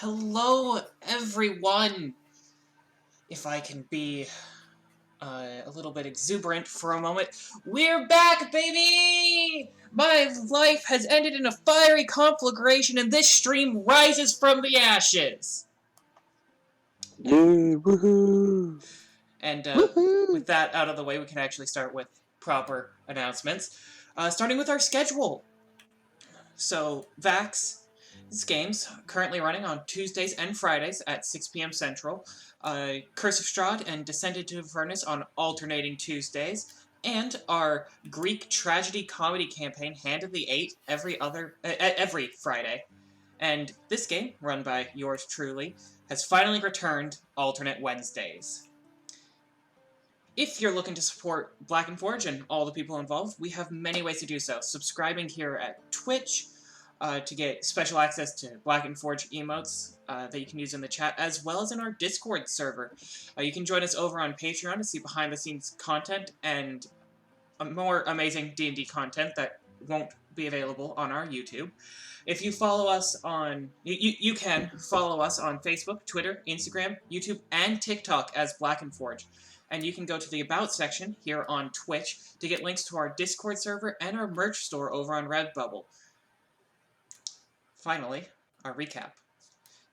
Hello, everyone! If I can be a little bit exuberant for a moment, we're back, baby! My life has ended in a fiery conflagration, and this stream rises from the ashes! Yay, woohoo! And Woohoo! with that out of the way, we can actually start with proper announcements. Starting with our schedule. So, Vax games currently running on Tuesdays and Fridays at 6 p.m. Central. Curse of Strahd and Descended to Avernus on alternating Tuesdays. And our Greek tragedy comedy campaign, Hand of the Eight, every Friday. And this game, run by yours truly, has finally returned alternate Wednesdays. If you're looking to support Black and Forge and all the people involved, we have many ways to do so. Subscribing here at Twitch to get special access to Black and Forge emotes that you can use in the chat, as well as in our Discord server. You can join us over on Patreon to see behind-the-scenes content and more amazing D&D content that won't be available on our YouTube. If you follow us on... You can follow us on Facebook, Twitter, Instagram, YouTube, and TikTok as Black and Forge. And you can go to the About section here on Twitch to get links to our Discord server and our merch store over on Redbubble. Finally, our recap.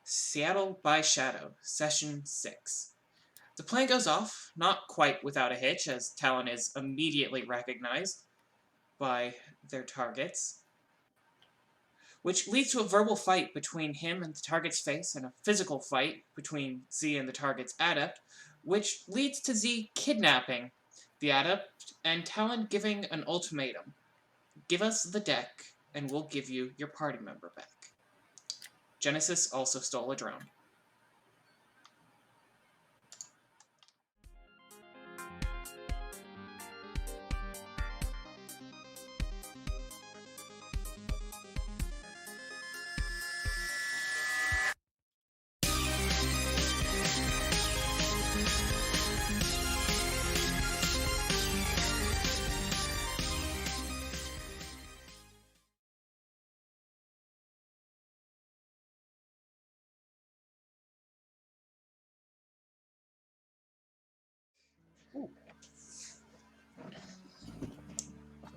Seattle by Shadow, Session 6. The plan goes off, not quite without a hitch, as Talon is immediately recognized by their targets, which leads to a verbal fight between him and the target's face, and a physical fight between Z and the target's adept, which leads to Z kidnapping the adept and Talon giving an ultimatum. Give us the deck, and we'll give you your party member back. Genesis also stole a drone.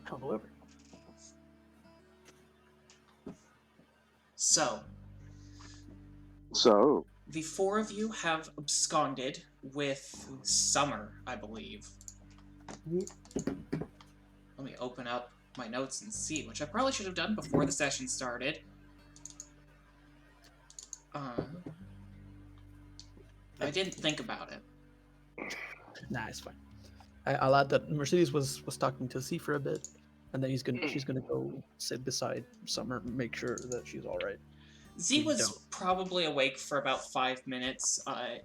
However. So, the four of you have absconded with Summer, I believe. Let me open up my notes and see, which I probably should have done before the session started. I didn't think about it. Nah, it's fine. I'll add that Mercedes was talking to Z for a bit, and then she's gonna go sit beside Summer, make sure that she's all right. Z was probably awake for about 5 minutes,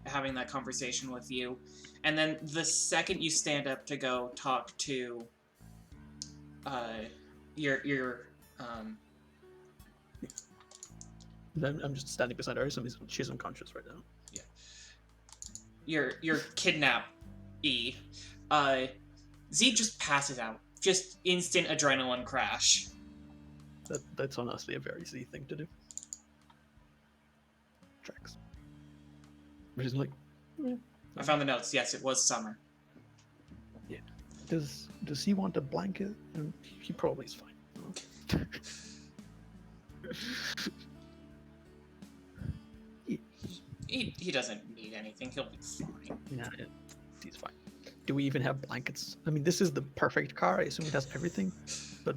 having that conversation with you, and then the second you stand up to go talk to your I'm just standing beside her, so she's unconscious right now. Yeah. Your kidnap-y. Z just passes out. Just instant adrenaline crash. That's honestly a very Z thing to do. Tracks. Which is like... Yeah. I found the notes. Yes, it was Summer. Yeah. Does he want a blanket? He probably is fine. He doesn't need anything. He'll be fine. Yeah, he's fine. Do we even have blankets? I mean, this is the perfect car. I assume it has everything, but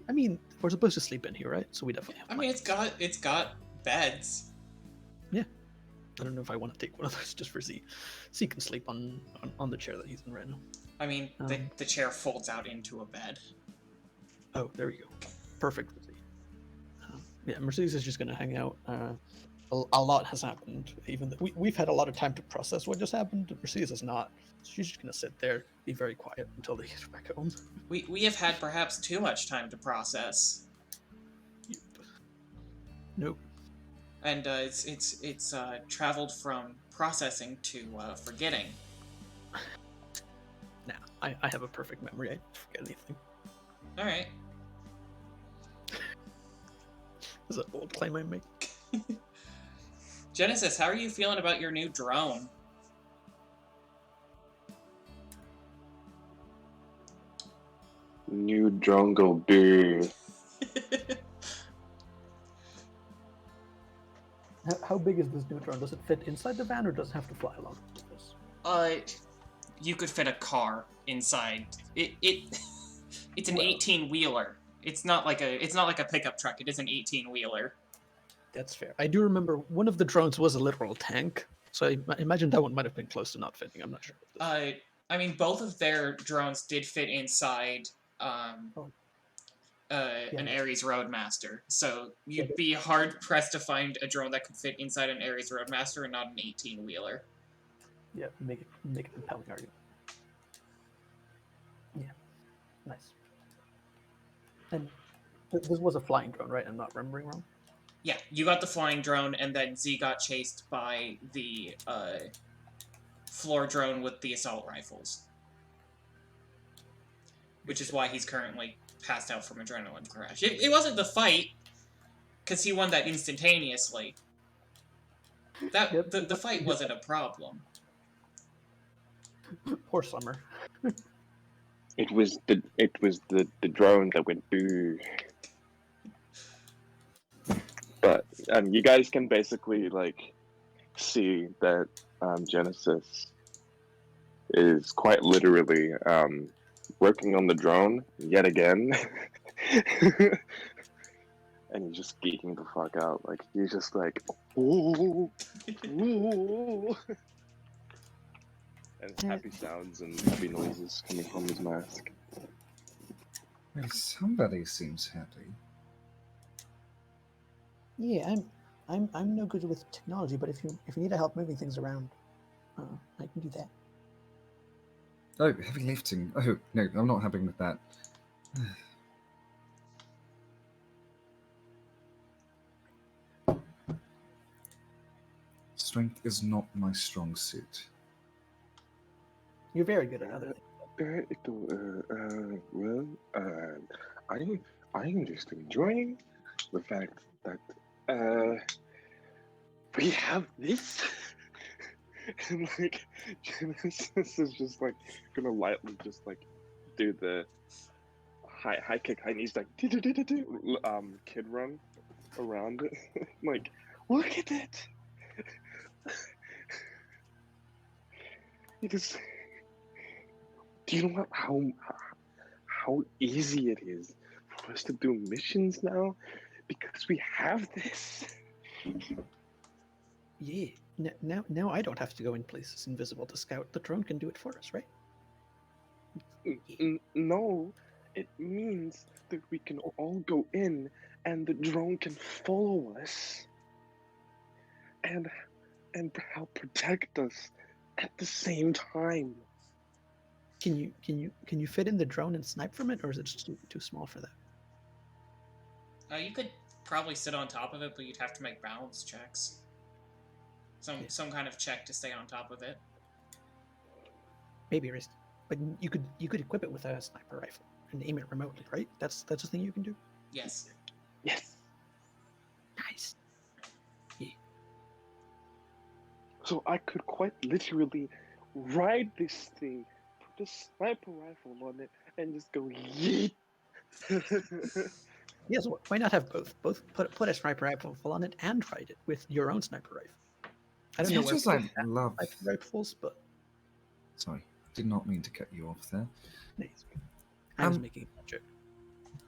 I mean, we're supposed to sleep in here, right? So we definitely have blankets. I mean, it's got beds. Yeah. I don't know if I want to take one of those just for Z. Z can sleep on the chair that he's in right now. I mean, the chair folds out into a bed. Oh, there we go. Perfect for Z. Yeah, Mercedes is just going to hang out. A lot has happened. Even we've had a lot of time to process what just happened. Mercedes is not. So she's just gonna sit there, be very quiet until they get back home. We have had perhaps too much time to process. Yep. Nope. And it's traveled from processing to forgetting. Nah, I have a perfect memory. I don't forget anything. All right. Is that a bold claim I make? Genesis, how are you feeling about your new drone? New drone go boo. How big is this new drone? Does it fit inside the van, or does it have to fly along with us? You could fit a car inside. It's an Well- 18-wheeler. It's not like a pickup truck. It is an 18-wheeler. That's fair. I do remember one of the drones was a literal tank, so I imagine that one might have been close to not fitting. I'm not sure. I mean, both of their drones did fit inside an Ares Roadmaster, so you'd be hard-pressed to find a drone that could fit inside an Ares Roadmaster and not an 18-wheeler. Yeah, make it compelling argument. Yeah, nice. And this was a flying drone, right? I'm not remembering wrong. Yeah, you got the flying drone, and then Z got chased by the floor drone with the assault rifles. Which is why he's currently passed out from adrenaline crash. It wasn't the fight, because he won that instantaneously. The fight wasn't a problem. Poor Summer. It was the drone that went boo. But you guys can basically like see that Genesis is quite literally working on the drone yet again. And he's just geeking the fuck out. Like he's just like, ooh, ooh. And happy sounds and happy noises coming from his mask. Well, somebody seems happy. Yeah, I'm no good with technology, but if you need help moving things around, I can do that. Oh, heavy lifting. Oh, no, I'm not happy with that. Strength is not my strong suit. You're very good at other Well, I'm just enjoying the fact that we have this. And like Genesis is just like gonna lightly just like do the high kick, high knees, like kid run around it. Like, look at it. It is. Do you know how easy it is for us to do missions now? Because we have this. Yeah. Now I don't have to go in places invisible to scout. The drone can do it for us, right? No, it means that we can all go in and the drone can follow us and help protect us at the same time. Can you fit in the drone and snipe from it, or is it just too small for that? You could probably sit on top of it, but you'd have to make balance checks. Some kind of check to stay on top of it. Maybe risk, but you could equip it with a sniper rifle and aim it remotely, right? That's a thing you can do. Yes. Yes. Nice. Yeah. So I could quite literally ride this thing, put a sniper rifle on it, and just go yeet. Yes. Why not have both? Both put a sniper rifle on it and ride it with your own sniper rifle. I don't know As where much as I love. rifles, but Sorry, did not mean to cut you off there. nice. I was making a joke.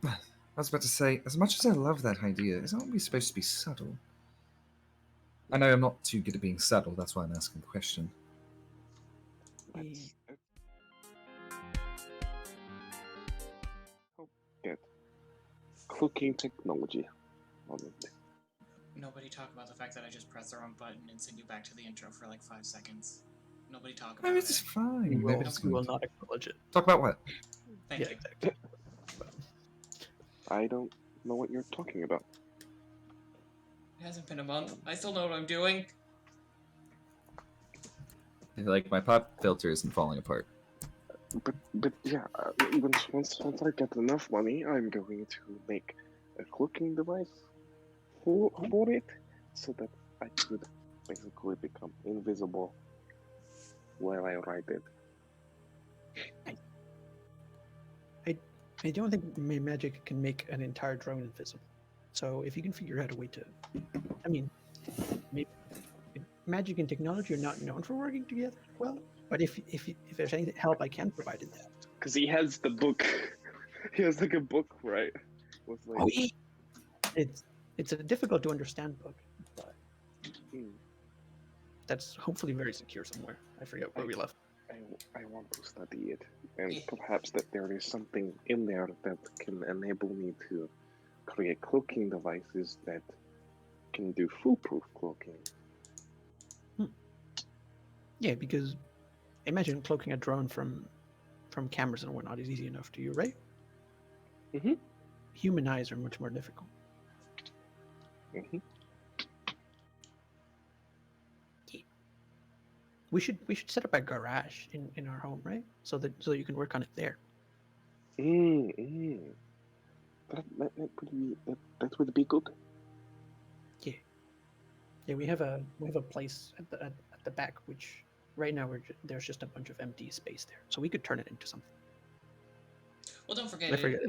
I was about to say, as much as I love that idea, isn't we supposed to be subtle? I know I'm not too good at being subtle, that's why I'm asking the question. Let's get cooking technology on it. Nobody talk about the fact that I just pressed the wrong button and send you back to the intro for like 5 seconds. Nobody talk about No, it. it's fine. We will, Nobody's we will going to- not acknowledge it. Talk about what? Thank you. Exactly. I don't know what you're talking about. It hasn't been a month. I still know what I'm doing. Like, my pop filter isn't falling apart. But yeah, once I get enough money, I'm going to make a cooking device for it, so that I could basically become invisible while I write it. I don't think magic can make an entire drone invisible. So if you can figure out a way to, I mean, maybe magic and technology are not known for working together well. But if there's any help I can provide in that, Because he has the book. He has like a book, right? With like, it's a difficult to understand book, but hmm, that's hopefully very secure somewhere. I forget where we left. I want to study it, and Yeah. perhaps that there is something in there that can enable me to create cloaking devices that can do foolproof cloaking. Yeah, because imagine cloaking a drone from cameras and whatnot is easy enough to you, right? Mhm. Human eyes are much more difficult. Mhm. We should set up a garage in our home, right? So you can work on it there. Mm. That would be good. Yeah, we have a place at the back, which right now there's just a bunch of empty space there, so we could turn it into something. Well, don't forget, I forget.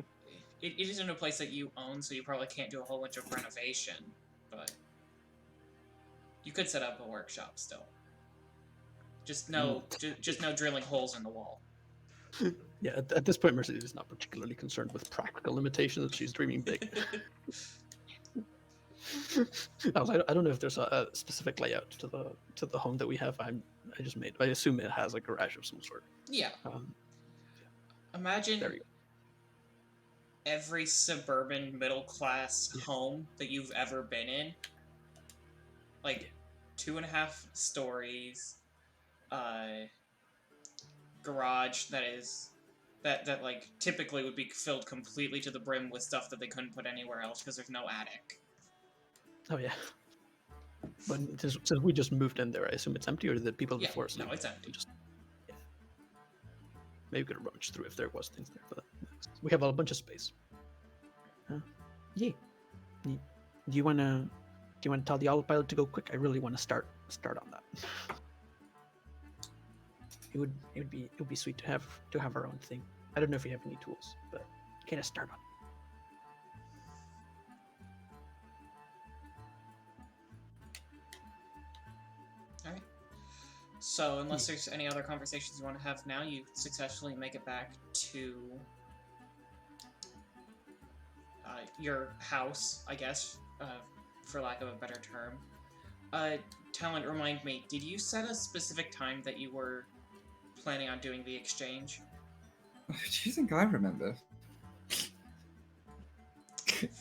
it isn't a place that you own, so you probably can't do a whole bunch of renovation, but you could set up a workshop still. Just no drilling holes in the wall. Yeah, at this point, Mercedes is not particularly concerned with practical limitations. She's dreaming big. I don't know if there's a specific layout to the home that we have. I assume it has a garage of some sort. Yeah. There Imagine you go. every suburban middle class home that you've ever been in. Like 2.5 stories, garage that like typically would be filled completely to the brim with stuff that they couldn't put anywhere else because there's no attic. Oh yeah. But since we just moved in there, I assume it's empty, or did the people before us? No, it's empty. Maybe we could rummage through if there was things there, but we have a bunch of space. Yeah. Do you wanna tell the autopilot to go quick? I really want to start on that. It would be sweet to have our own thing. I don't know if you have any tools, but get a start on it. Alright. So, unless there's any other conversations you want to have now, you successfully make it back to your house, I guess, for lack of a better term. Talon, remind me, did you set a specific time that you were planning on doing the exchange? Do you think I remember?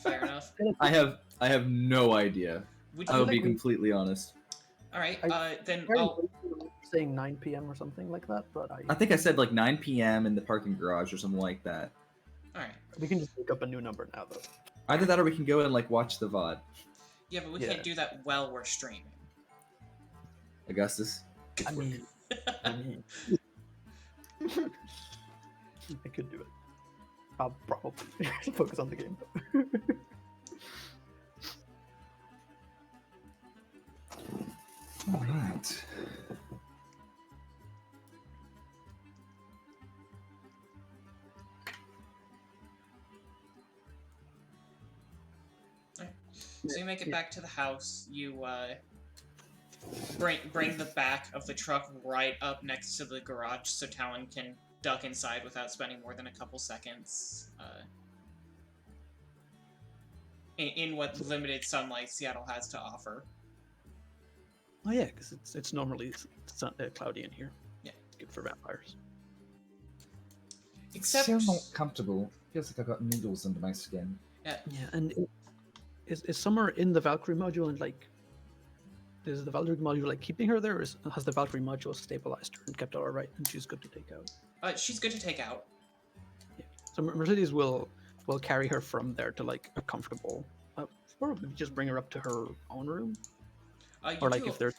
Fair enough. I have no idea. Would I you will be completely honest. Alright, then Very I'll... saying 9 p.m. or something like that, but I think I said like 9 p.m. in the parking garage or something like that. Alright. We can just make up a new number now, though. Either that or we can go and like watch the VOD. Yeah, but we can't do that while we're streaming. Augustus. I mean, I could do it. I'll probably focus on the game. All right. So you make it back to the house. You bring the back of the truck right up next to the garage, so Talon can duck inside without spending more than a couple seconds in what limited sunlight Seattle has to offer. Oh yeah, because it's normally cloudy in here. Yeah, it's good for vampires. Except Still not comfortable. Feels like I've got needles under my skin. Yeah, and is somewhere in the Valkyrie module, and like, is the Valkyrie module like keeping her there, or has the Valkyrie module stabilized her and kept her all right, and she's good to take out? She's good to take out. Yeah. So Mercedes will carry her from there to like a comfortable, or just bring her up to her own room, or like if there's.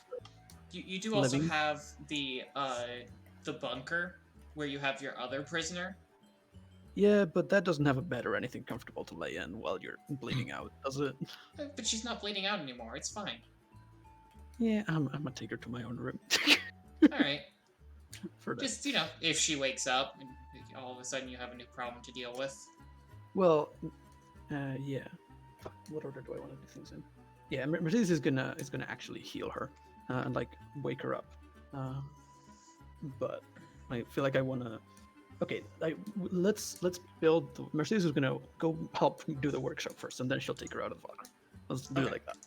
You do also have the bunker where you have your other prisoner. Yeah, but that doesn't have a bed or anything comfortable to lay in while you're bleeding out, does it? But she's not bleeding out anymore. It's fine. Yeah, I'm gonna take her to my own room. All right. For that. Just, if she wakes up and all of a sudden you have a new problem to deal with. Well, yeah. Fuck, what order do I want to do things in? Yeah, Mercedes is gonna actually heal her and like wake her up. But I feel like I wanna. Okay, let's build. Mercedes is gonna go help do the workshop first, and then she'll take her out of the locker. Let's do it Okay. like that.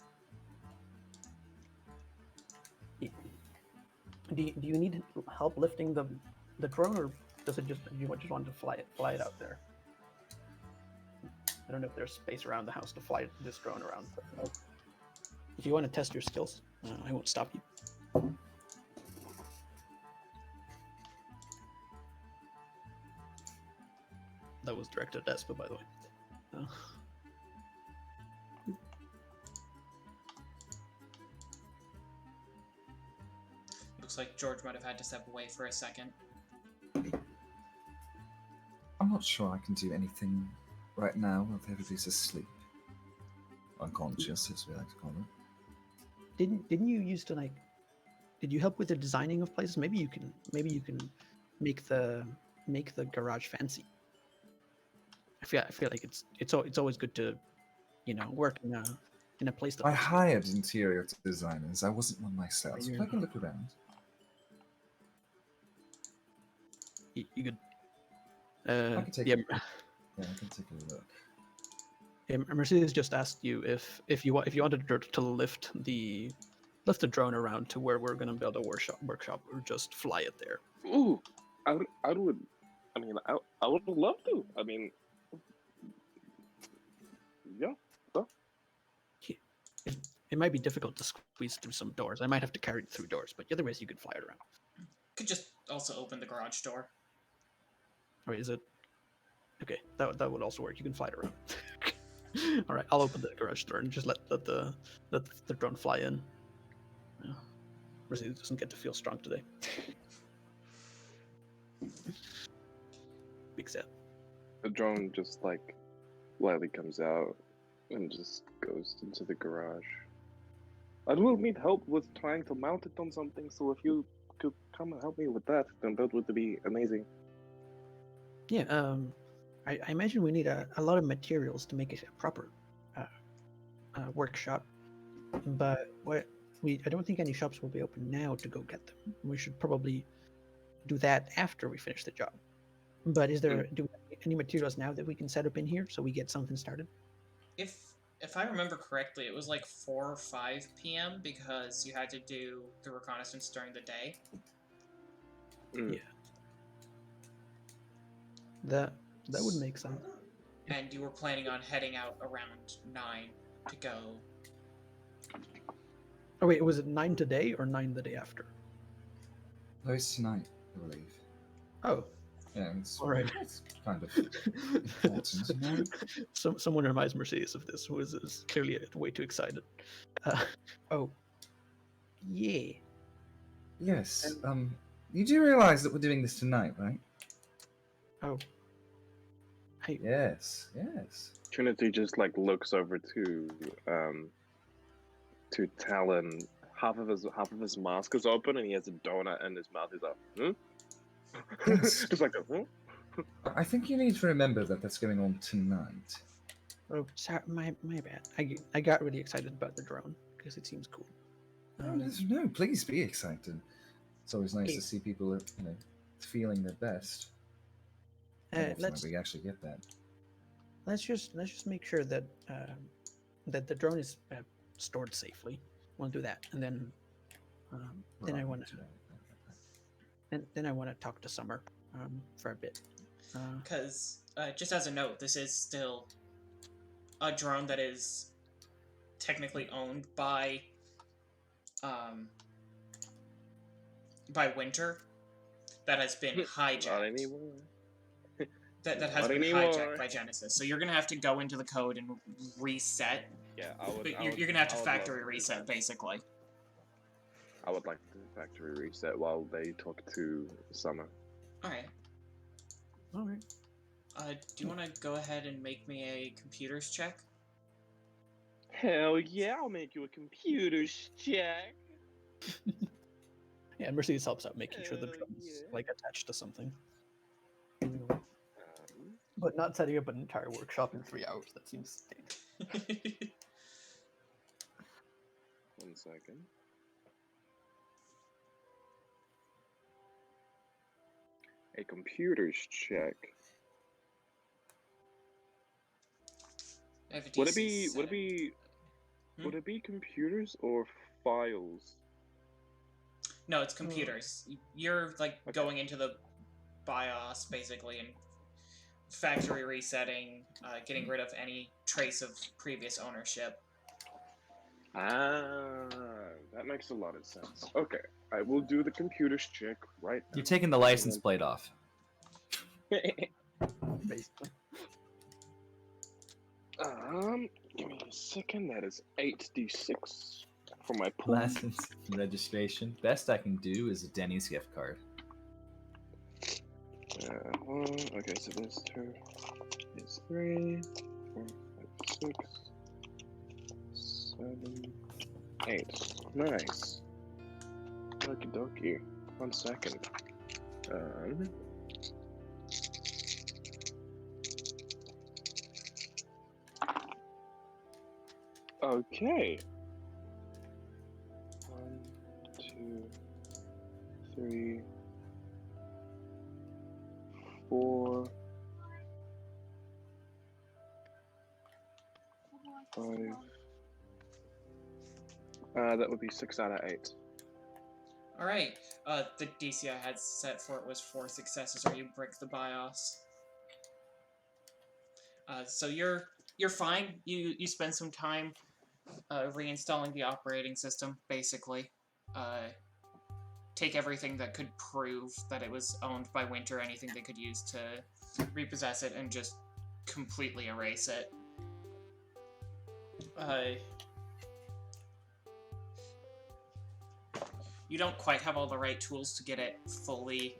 Do you need help lifting the drone, or does it just you just want to fly it out there? I don't know if there's space around the house to fly this drone around. But if you want to test your skills, I won't stop you. That was directed at Espa, by the way. Looks like George might have had to step away for a second. I'm not sure I can do anything right now while everybody's asleep. Unconscious, as we like to call it. Didn't you used to like? Did you help with the designing of places? Maybe you can make the garage fancy. I feel like it's always good to, work in a place that. I looks good. hired interior designers. I wasn't one myself. So Right, I can look around. You could. I can take Yeah, Yeah, I can take a look. yeah, Mercedes just asked you if you wanted her to lift the drone around to where we're gonna build a workshop, or just fly it there. Ooh, I would. I mean, I would love to. I mean, yeah. It might be difficult to squeeze through some doors. I might have to carry it through doors, but otherwise you could fly it around. Could just also open the garage door. Or is it? Okay, that would also work. You can fly it around. All right, I'll open the garage door and just let the drone fly in. Yeah. Mercedes doesn't get to feel strong today. Big sad. The drone just like lightly comes out and just goes into the garage. I will need help with trying to mount it on something, so if you could come and help me with that, then that would be amazing. Yeah, I imagine we need a lot of materials to make it a proper workshop, but I don't think any shops will be open now to go get them. We should probably do that after we finish the job. But do we have any materials now that we can set up in here so we get something started? If I remember correctly, it was like 4 or 5 p.m. because you had to do the reconnaissance during the day. Yeah. That would make sense. And you were planning on heading out around 9 to go. Oh wait, was it 9 today or 9 the day after? No, it's tonight, I believe. Oh. Yeah, it's, All right. It's kind of important, you know? Someone reminds Mercedes of this, who is clearly way too excited. Oh. Yeah. Yes, you do realize that we're doing this tonight, right? Oh. Hey. Yes. Trinity just like looks over to Talon. Half of his mask is open, and he has a donut in his mouth. He's like, Yes. just like a, I think you need to remember that that's going on tonight. Oh, sorry, my bad. I got really excited about the drone because it seems cool. No, please be excited. It's always nice Okay. to see people, feeling their best. Let's We actually get that. let's just make sure that that the drone is stored safely. We'll do that, and then I want to then I want to talk to Summer for a bit. Because, just as a note, this is still a drone that is technically owned by Winter, that has been hijacked. not anymore. That has Not been anymore. hijacked by Genesis. So you're gonna have to go into the code and reset. Yeah, You're gonna have to factory reset, basically. I would like the factory reset while they talk to Summer. Alright. All right. Do you want to go ahead and make me a computers check? Hell yeah, I'll make you a computer's check. Yeah, Mercedes helps out making sure the Hell drum's yeah. like attached to something. Um, But not setting up an entire workshop in 3 hours. That seems dangerous. 1 second. A computer's check. I have a Would it DC be? Would it setting. be? Hmm? Would it be computers or files? No, it's computers. You're like Okay. going into the BIOS basically and factory resetting, getting rid of any trace of previous ownership. Ah, that makes a lot of sense. Okay, I will do the computer's check right You're taking the license now. plate off. Basically. Give me a second. That is 8d6 for my pool. License registration. Best I can do is a Denny's gift card. Okay, so this 2 is 3, 4, 5, 6, 7, 8. Nice. Okie dokie. 1 second. Okay. 1, 2, 3, 4, 5. That would be 6 out of 8. All right. The DC I had set for it was 4 successes, or you break the BIOS. So you're fine. You spend some time reinstalling the operating system, basically. Take everything that could prove that it was owned by Winter, anything they could use to repossess it, and just completely erase it. You don't quite have all the right tools to get it fully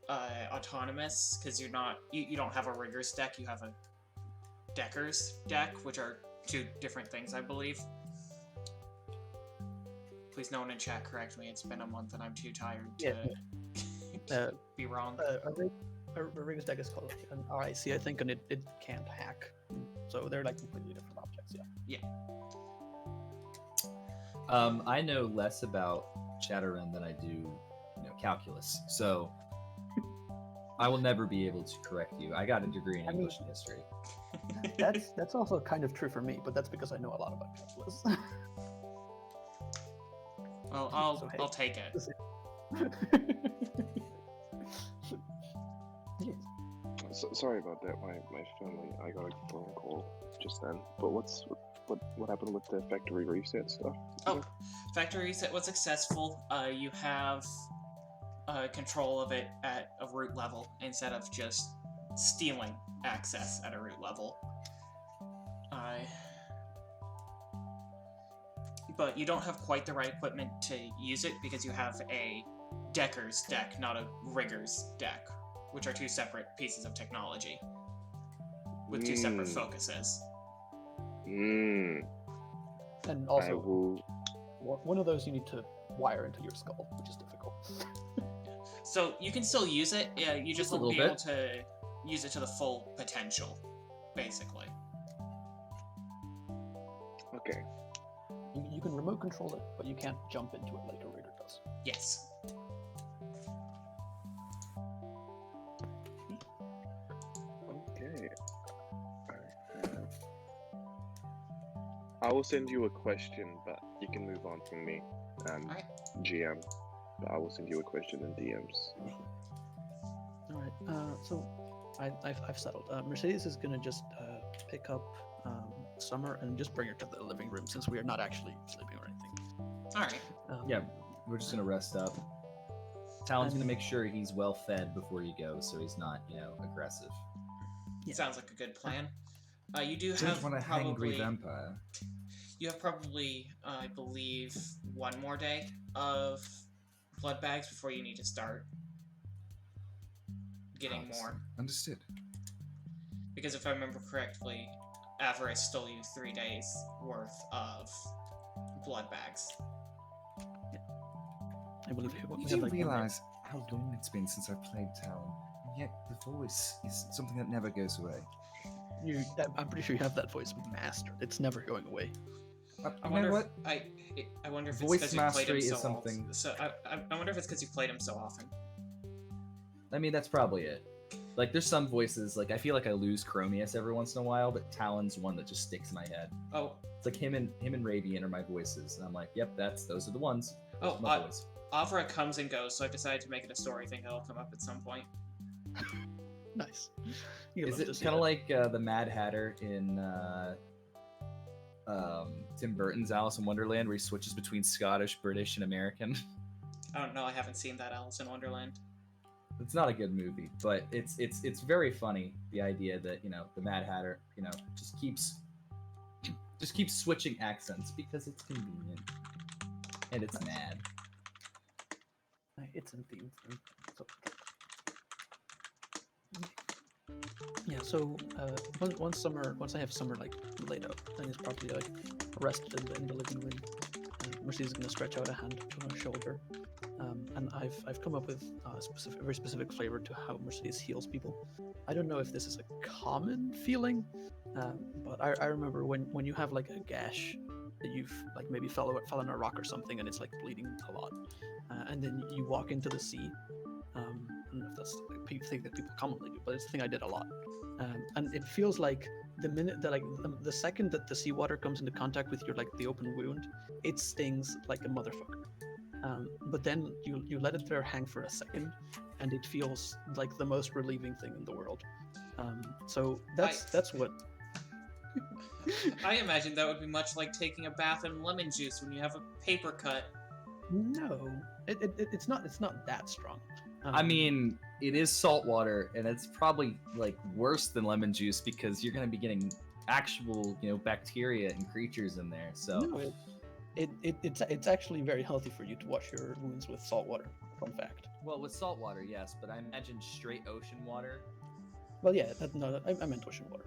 autonomous, because you don't have a rigger's deck, you have a decker's deck, which are 2 different things, I believe. Please, no one in chat correct me. It's been a month and I'm too tired to be wrong. A rigger's deck is called an RIC, I think, and it can't hack. So they're like completely different objects, yeah. I know less about Shadowrun than I do, calculus. So I will never be able to correct you. I got a degree in English and history. That's also kind of true for me, but that's because I know a lot about calculus. Well, I'll take it. So, sorry about that. My family. I got a phone call just then. But what happened with the factory reset stuff? Oh, factory reset was successful. You have control of it at a root level instead of just stealing access at a root level. But you don't have quite the right equipment to use it because you have a decker's deck, not a rigger's deck, which are 2 separate pieces of technology with 2 separate focuses. And also, one of those you need to wire into your skull, which is difficult. So you can still use it, you just won't be able to use it to the full potential, basically. Okay. You can remote control it, but you can't jump into it like a rigger does. Yes. Okay. I will send you a question, but you can move on from me, Alright. GM. But I will send you a question in DMs. All right. So I've settled. Mercedes is gonna just pick up Summer and just bring her to the living room since we are not actually sleeping or anything. Alright. Yeah, we're just gonna rest up. Talon's gonna make sure he's well fed before you go, so he's not, aggressive. Yeah. Sounds like a good plan. You do Don't have want a probably hangry vampire. you have probably I believe 1 more day of blood bags before you need to start getting more. Understood. Because if I remember correctly, Avarice stole you 3 days worth of blood bags. I believe we You have do like realize how long it's been since I've played Talon, and yet the voice is something that never goes away. I'm pretty sure you have that voice mastered. It's never going away. I You know wonder what? if I wonder if it's Voice because you've played him mastery so is something- often. So I wonder if it's because you've played him so often. I mean, that's probably it. Like, there's some voices, like, I feel like I lose Chromius every once in a while, but Talon's one that just sticks in my head. Oh, It's like him and Radiant are my voices, and I'm like, yep, those are the ones. Those oh, are my voice. Avra comes and goes, so I've decided to make it a story thing that'll come up at some point. Nice. You Is love to it see kind of that. like the Mad Hatter in Tim Burton's Alice in Wonderland, where he switches between Scottish, British, and American? I don't know, I haven't seen that Alice in Wonderland. It's not a good movie, but it's very funny. The idea that the Mad Hatter just keeps switching accents because it's convenient and it's mad. It's in theme. So, yeah. So once I have summer like laid out and is properly like rested in the living room, Mercedes is gonna stretch out a hand to her shoulder. And I've come up with a very specific flavor to how Mercedes heals people. I don't know if this is a common feeling, but I remember when you have like a gash that you've like maybe fell on a rock or something and it's like bleeding a lot, and then you walk into the sea. I don't know if that's a thing that people commonly do, but it's a thing I did a lot. And it feels like the minute that the second that the seawater comes into contact with your like the open wound, it stings like a motherfucker. But then you let it there hang for a second, and it feels like the most relieving thing in the world. So that's what. I imagine that would be much like taking a bath in lemon juice when you have a paper cut. No, it's not that strong. I mean, it is salt water, and it's probably like worse than lemon juice because you're going to be getting actual bacteria and creatures in there. So no, it's actually very healthy for you to wash your wounds with salt water. Fun fact. well, with salt water, yes, but I imagine straight ocean water. Well, yeah, I meant ocean water.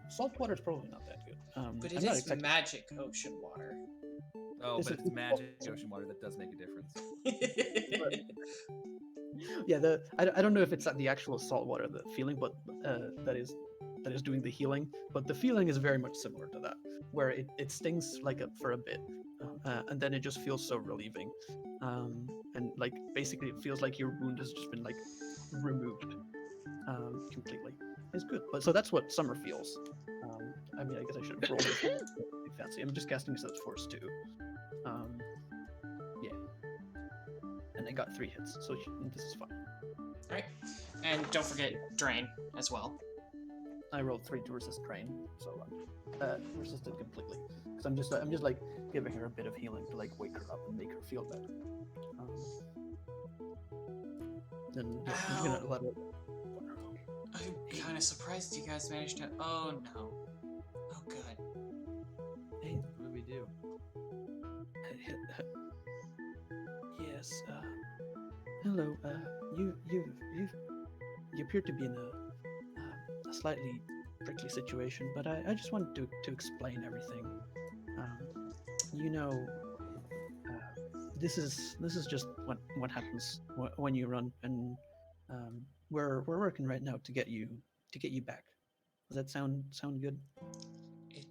Salt water is probably not that good. But I'm it not is exactly- magic ocean water. Oh, This but is- it's magic ocean water that does make a difference. Yeah, I don't know if it's the actual salt water, the feeling, but that is doing the healing. But the feeling is very much similar to that, where it stings like for a bit, and then it just feels so relieving, and like basically it feels like your wound has just been like removed completely. It's good, but so that's what summer feels. I mean, I guess I should have rolled it. Fancy. I'm just casting this as force 2. Yeah. And I got 3 hits, so this is fine. Alright. And don't forget drain as well. I rolled 3 to resist drain, so resisted completely. Because I'm just like giving her a bit of healing to like wake her up and make her feel better. Then yeah, I'm just gonna let her. I'm kind of surprised you guys managed to. Oh no. Oh good. Hey, What do we do? yes. Hello. You appear to be in a slightly prickly situation, but I just wanted to explain everything. This is just what happens when you run, and we're working right now to get you back. Does that sound good? It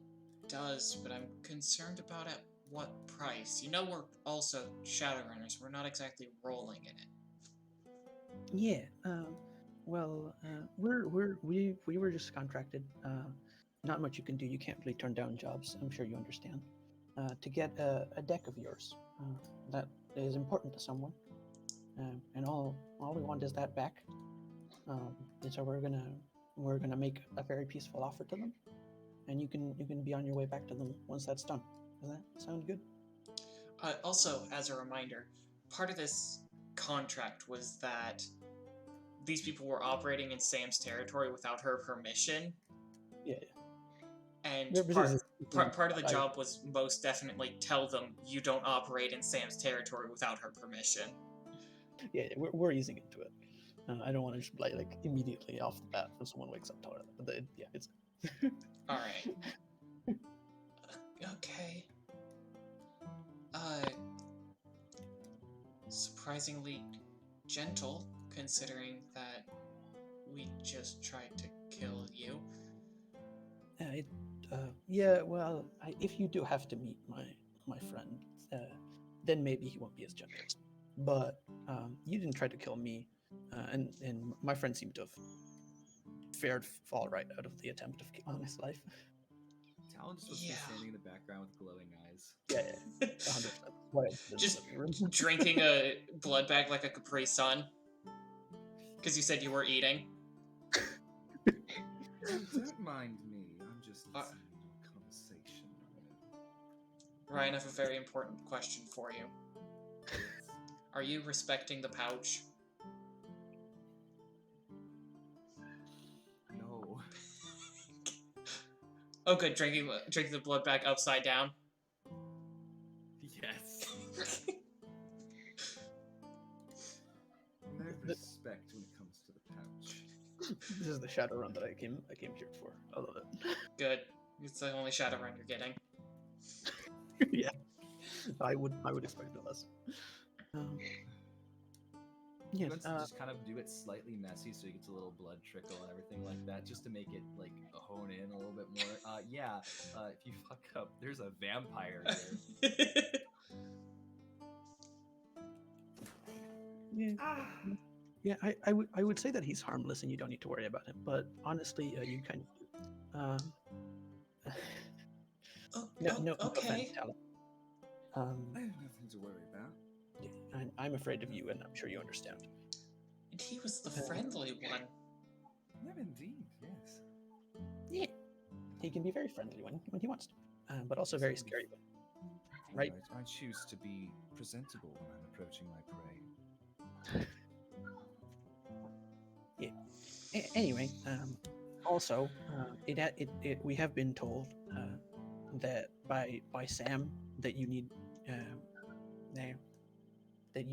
does, but I'm concerned about at what price. You know we're also Shadowrunners. We're not exactly rolling in it. Yeah. Well, we were just contracted. Not much you can do. You can't really turn down jobs. I'm sure you understand. To get a deck of yours, that is important to someone, and all we want is that back. And so we're gonna make a very peaceful offer to them, and you can be on your way back to them once that's done. Does that sound good? Also, as a reminder, part of this contract was that these people were operating in Sam's territory without her permission, Yeah. and Yeah, but part, this is- part of the I- job was most definitely tell them you don't operate in Sam's territory without her permission. Yeah, we're easing into it. I don't want to just like immediately off the bat when someone wakes up telling them. But yeah, it's. Alright. Okay. surprisingly gentle, considering that we just tried to kill you. Yeah, well, if you do have to meet my friend, then maybe he won't be as gentle. But you didn't try to kill me, and my friend seemed to have fared all right out of the attempt of on his life. Talon just was Yeah. standing in the background with glowing eyes. Yeah, 100%. Why I did Just the living room. drinking a blood bag like a Capri Sun. Because you said you were eating. Don't mind me. I'm just Uh, listening to a conversation. Ryan, I have a very important question for you. Are you respecting the pouch? No. Oh, good. Drinking the blood bag upside down. Yes. No respect when it comes to the pouch. This is the shadow run that I came here for. I love it. Good. It's the only shadow run you're getting. Yeah, I would expect no less. He Yes. wants to just kind of do it slightly messy so he gets a little blood trickle and everything like that, just to make it like hone in a little bit more. If you fuck up, there's a vampire here. Yeah. Yeah, I would say that he's harmless and you don't need to worry about him. But honestly, you kind of do. No offense, Okay. Talon. I have nothing to worry about. I'm afraid of you, and I'm sure you understand. And he was the friendly one. No, indeed, yes. Yeah, he can be very friendly when he wants to, but also very scary. Right? I choose to be presentable when I'm approaching my prey. Yeah. Anyway, also, we have been told that by Sam that you need that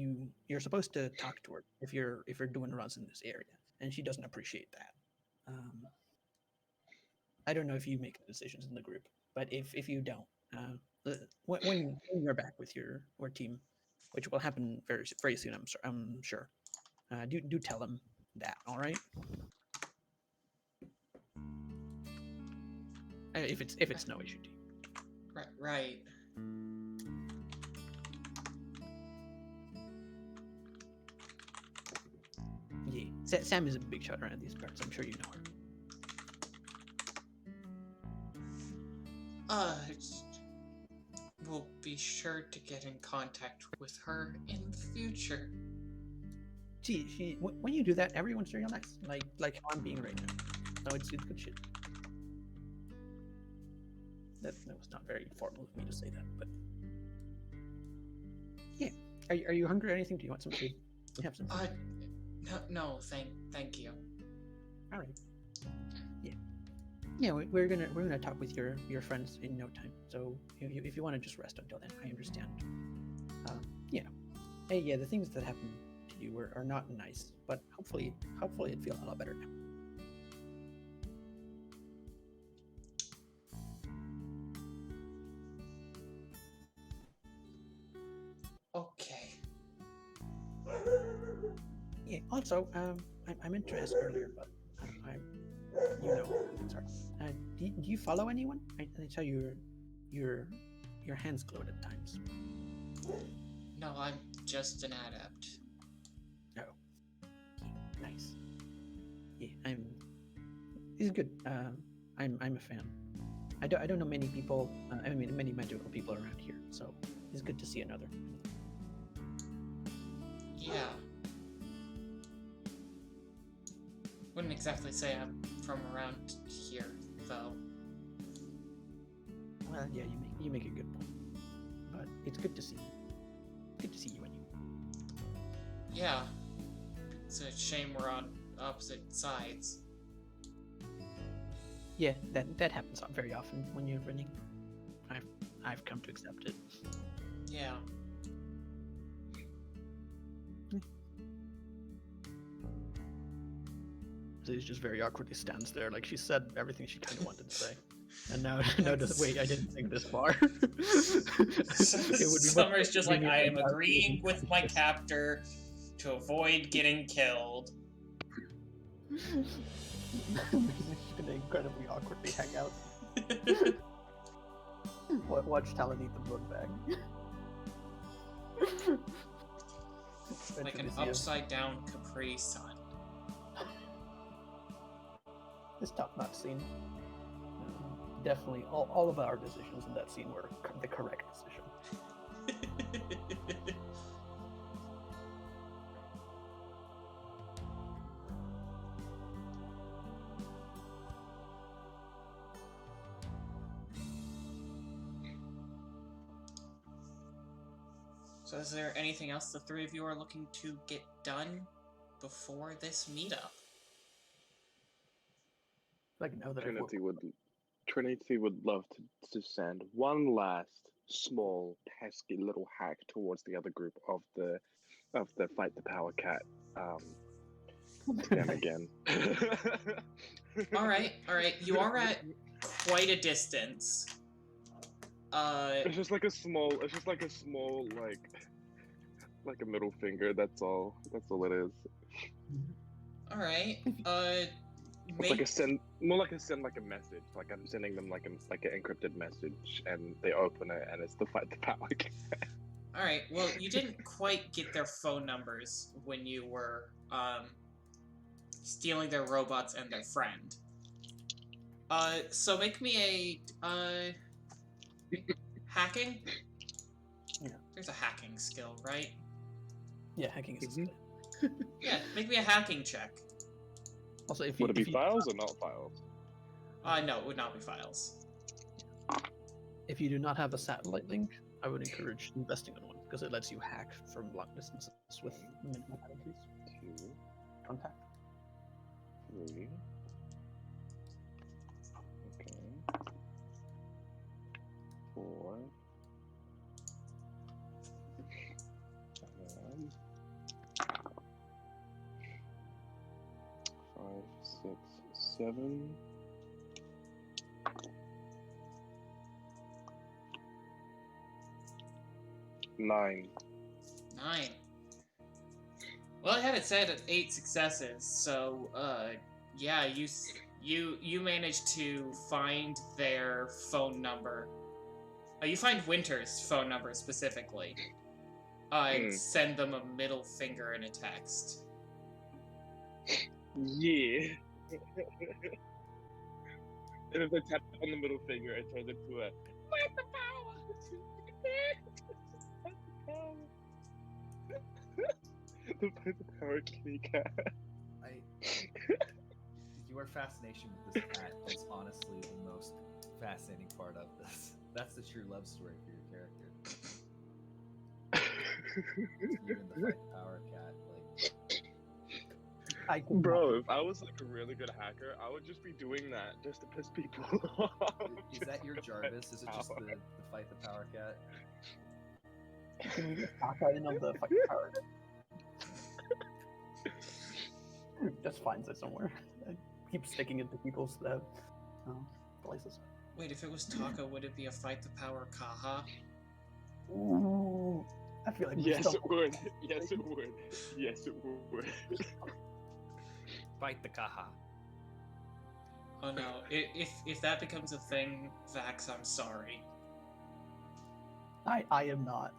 you're supposed to talk to her if you're doing runs in this area, and she doesn't appreciate that. I don't know if you make the decisions in the group, but if you don't, when you're back with your team, which will happen very soon, I'm sure. Do tell him that, all right? If it's no issue to you. Right. Yeah, Sam is a big shot around these parts. I'm sure you know her. We'll be sure to get in contact with her in the future. When you do that, everyone's real nice, like how I'm being right now. No, it's good shit. That was not very formal of me to say that, but yeah. Are you hungry or anything? Do you want some food? We have some food. No, thank you. All right. Yeah. We're gonna talk with your friends in no time. So if you want to just rest until then, I understand. Yeah. Hey, yeah. The things that happened to you are not nice, but hopefully it feels a lot better now. Okay. Yeah. Also, I meant to ask earlier, but sorry. Do you follow anyone? I saw your hands glowed at times. No, I'm just an adept. Oh, nice. Yeah, This is good. I'm a fan. I don't know many people. Many magical people around here, so it's good to see another. Yeah. Wouldn't exactly say I'm from around here, though. Well, yeah, you make a good point. But it's good to see you. Good to see you and you. Yeah. It's a shame we're on opposite sides. Yeah, that happens very often when you're running. I've come to accept it. Yeah. She's just very awkwardly stands there, like she said everything she kind of wanted to say. And now wait, I didn't think this far. Summer's just like, I am agreeing with my captor to avoid getting killed. It's just gonna incredibly awkwardly hang out. Watch Talon eat the blood bag. Like an upside down Capri Sun. This top-notch scene. Definitely, all of our decisions in that scene were the correct decision. So is there anything else the three of you are looking to get done before this meetup? Like now that Trinity would love to send one last small pesky little hack towards the other group of the Fight the Power Cat scam again. All right. You are at quite a distance. It's just like a small like a middle finger. That's all it is. All right. It's like more like a message. Like I'm sending them like an encrypted message, and they open it, and it's the Fight the Power Cat. All right. Well, you didn't quite get their phone numbers when you were stealing their robots and their friend. So make me a hacking. Yeah. There's a hacking skill, right? Yeah, hacking is a skill. Yeah, make me a hacking check. Also, Would it be files or not files? No, it would not be files. If you do not have a satellite link, I would encourage investing in one because it lets you hack from long distances with minimal penalties. 2, Contact. 3. Okay. 4. 5, 6, 7. 9. 9. Well, I had it set at 8 successes, so yeah, you managed to find their phone number. You find Winter's phone number specifically. And send them a middle finger and a text. Yeah. And if they tap on the middle finger, it turns into a Fight the Power! The Fight the Power kitty cat. Your fascination with this cat is honestly the most fascinating part of this. That's the true love story for your character. You and the Fight the Power cat, Bro, if I was like a really good hacker, I would just be doing that just to piss people off. Is that your Jarvis? Is it just the Fight the Power cat? Can we just talk out of the Fight the Power? Just finds it somewhere. Keep sticking it to people's places. Wait, if it was Taco, would it be a Fight the Power Kaha? Ooh, I feel like yes, it would. Yes, it would. Yes, it would. Fight the Kaha. Oh no! If that becomes a thing, Vax, I'm sorry. I am not.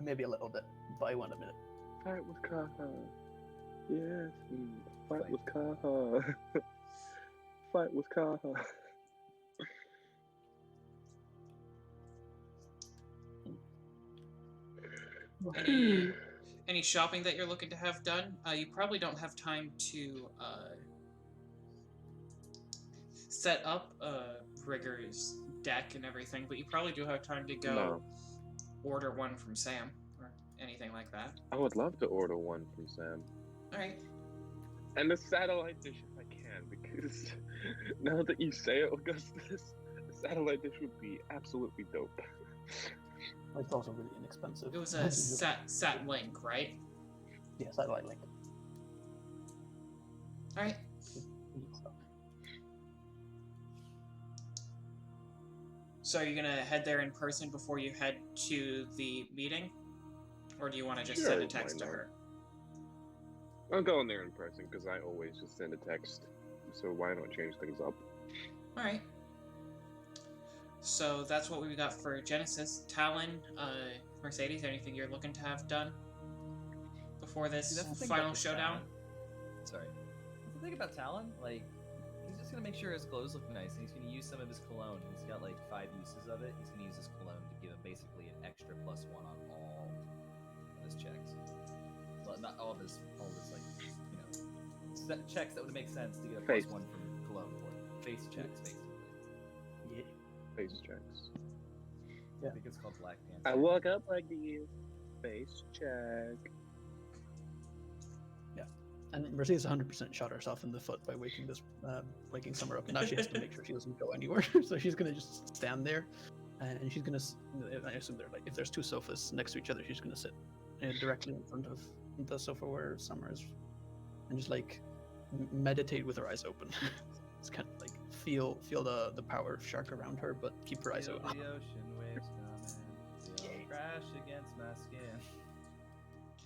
Maybe a little bit, but I want a minute. Fight with Kaha. Yes, fight with Kaha. Fight with Kaha. Any shopping that you're looking to have done? You probably don't have time to set up Rigger's deck and everything, but you probably do have time to go order one from Sam or anything like that. I would love to order one from Sam. All right. And the satellite dish if I can, because now that you say it, Augustus, the satellite dish would be absolutely dope. It's also really inexpensive. It was a sat link, right? Yeah, satellite link. All right. So are you gonna head there in person before you head to the meeting? Or do you want to just send a Sure, text to why not? her? I'm going there in person because I always just send a text. So why not change things up? Alright. So that's what we've got for Genesis. Talon, Mercedes, anything you're looking to have done before See, this that's the thing final about the showdown? Talon. Sorry. That's the thing about Talon. Like, he's just gonna make sure his clothes look nice, and he's gonna use some of his cologne. He's got like 5 uses of it. He's gonna use his cologne to give him basically an extra +1 on all of his checks. Well, not all of his like, you know, checks that would make sense to get a Face. +1 from cologne for. Face checks, basically. Yeah. Face checks. Yeah. I think it's called Black Panther. I woke up like you. Face check. And Mercedes 100% shot herself in the foot by waking Summer up. Now she has to make sure she doesn't go anywhere. So she's gonna just stand there, and she's gonna. I assume they're like, if there's 2 sofas next to each other, she's gonna sit directly in front of the sofa where Summer is, and just like meditate with her eyes open. It's kind of like feel the power of shark around her, but keep her eyes Feel open. the ocean waves coming. Feel crash against my skin.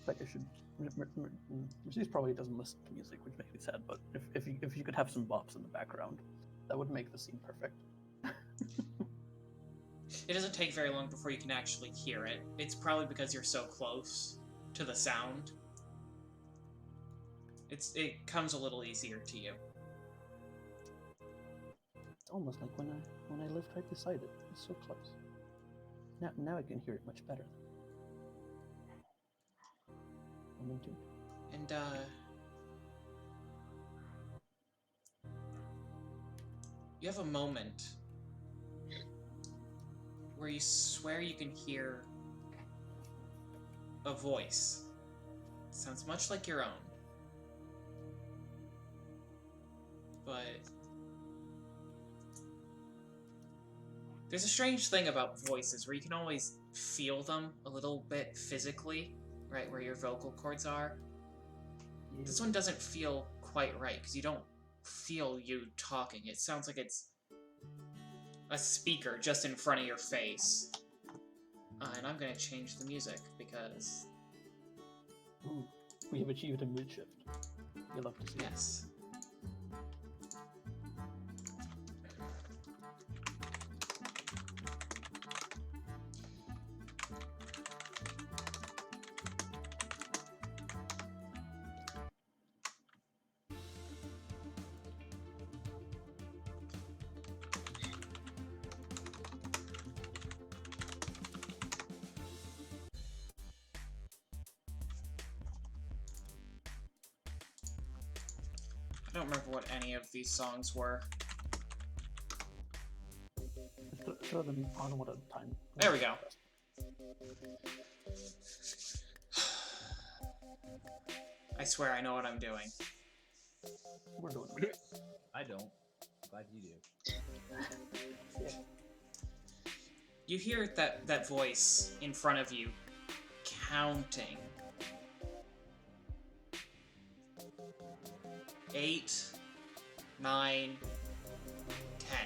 Like I should. Mercedes probably doesn't listen to music, which makes me sad. But if you could have some bops in the background, that would make the scene perfect. It doesn't take very long before you can actually hear it. It's probably because you're so close to the sound. It comes a little easier to you. It's almost like when I lived right beside it. It's so close. Now I can hear it much better. And you have a moment where you swear you can hear a voice. It sounds much like your own. But there's a strange thing about voices where you can always feel them a little bit physically, right where your vocal cords are. This one doesn't feel quite right because you don't feel you talking. It sounds like it's a speaker just in front of your face. And I'm gonna change the music because... Ooh, we have achieved a mood shift. You'll love to see. Yes. I don't remember what any of these songs were. Throw them on one at a time. There we go. I swear I know what I'm doing. We're doing it. I don't. Glad you do. Yeah. You hear that voice in front of you counting. 8, 9, 10.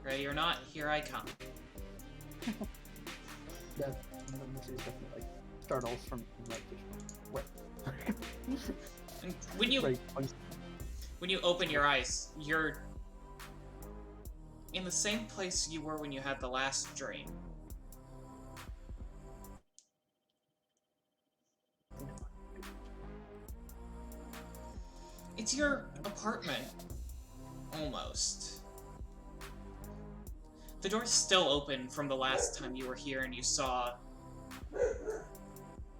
Ready or not, here I come. Yeah, Mercedes definitely like startles from like where. And when you open your eyes, you're in the same place you were when you had the last dream. It's your apartment, almost. The door's still open from the last time you were here and you saw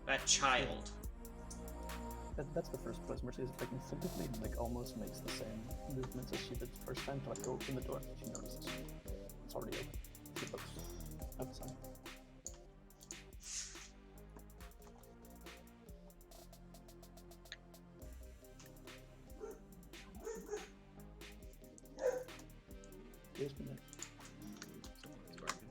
that child. That's the first place Mercedes like instinctively like almost makes the same movements as she did the first time to like go open the door. She notices it's already open. She looks outside. Here's me. Someone's barking.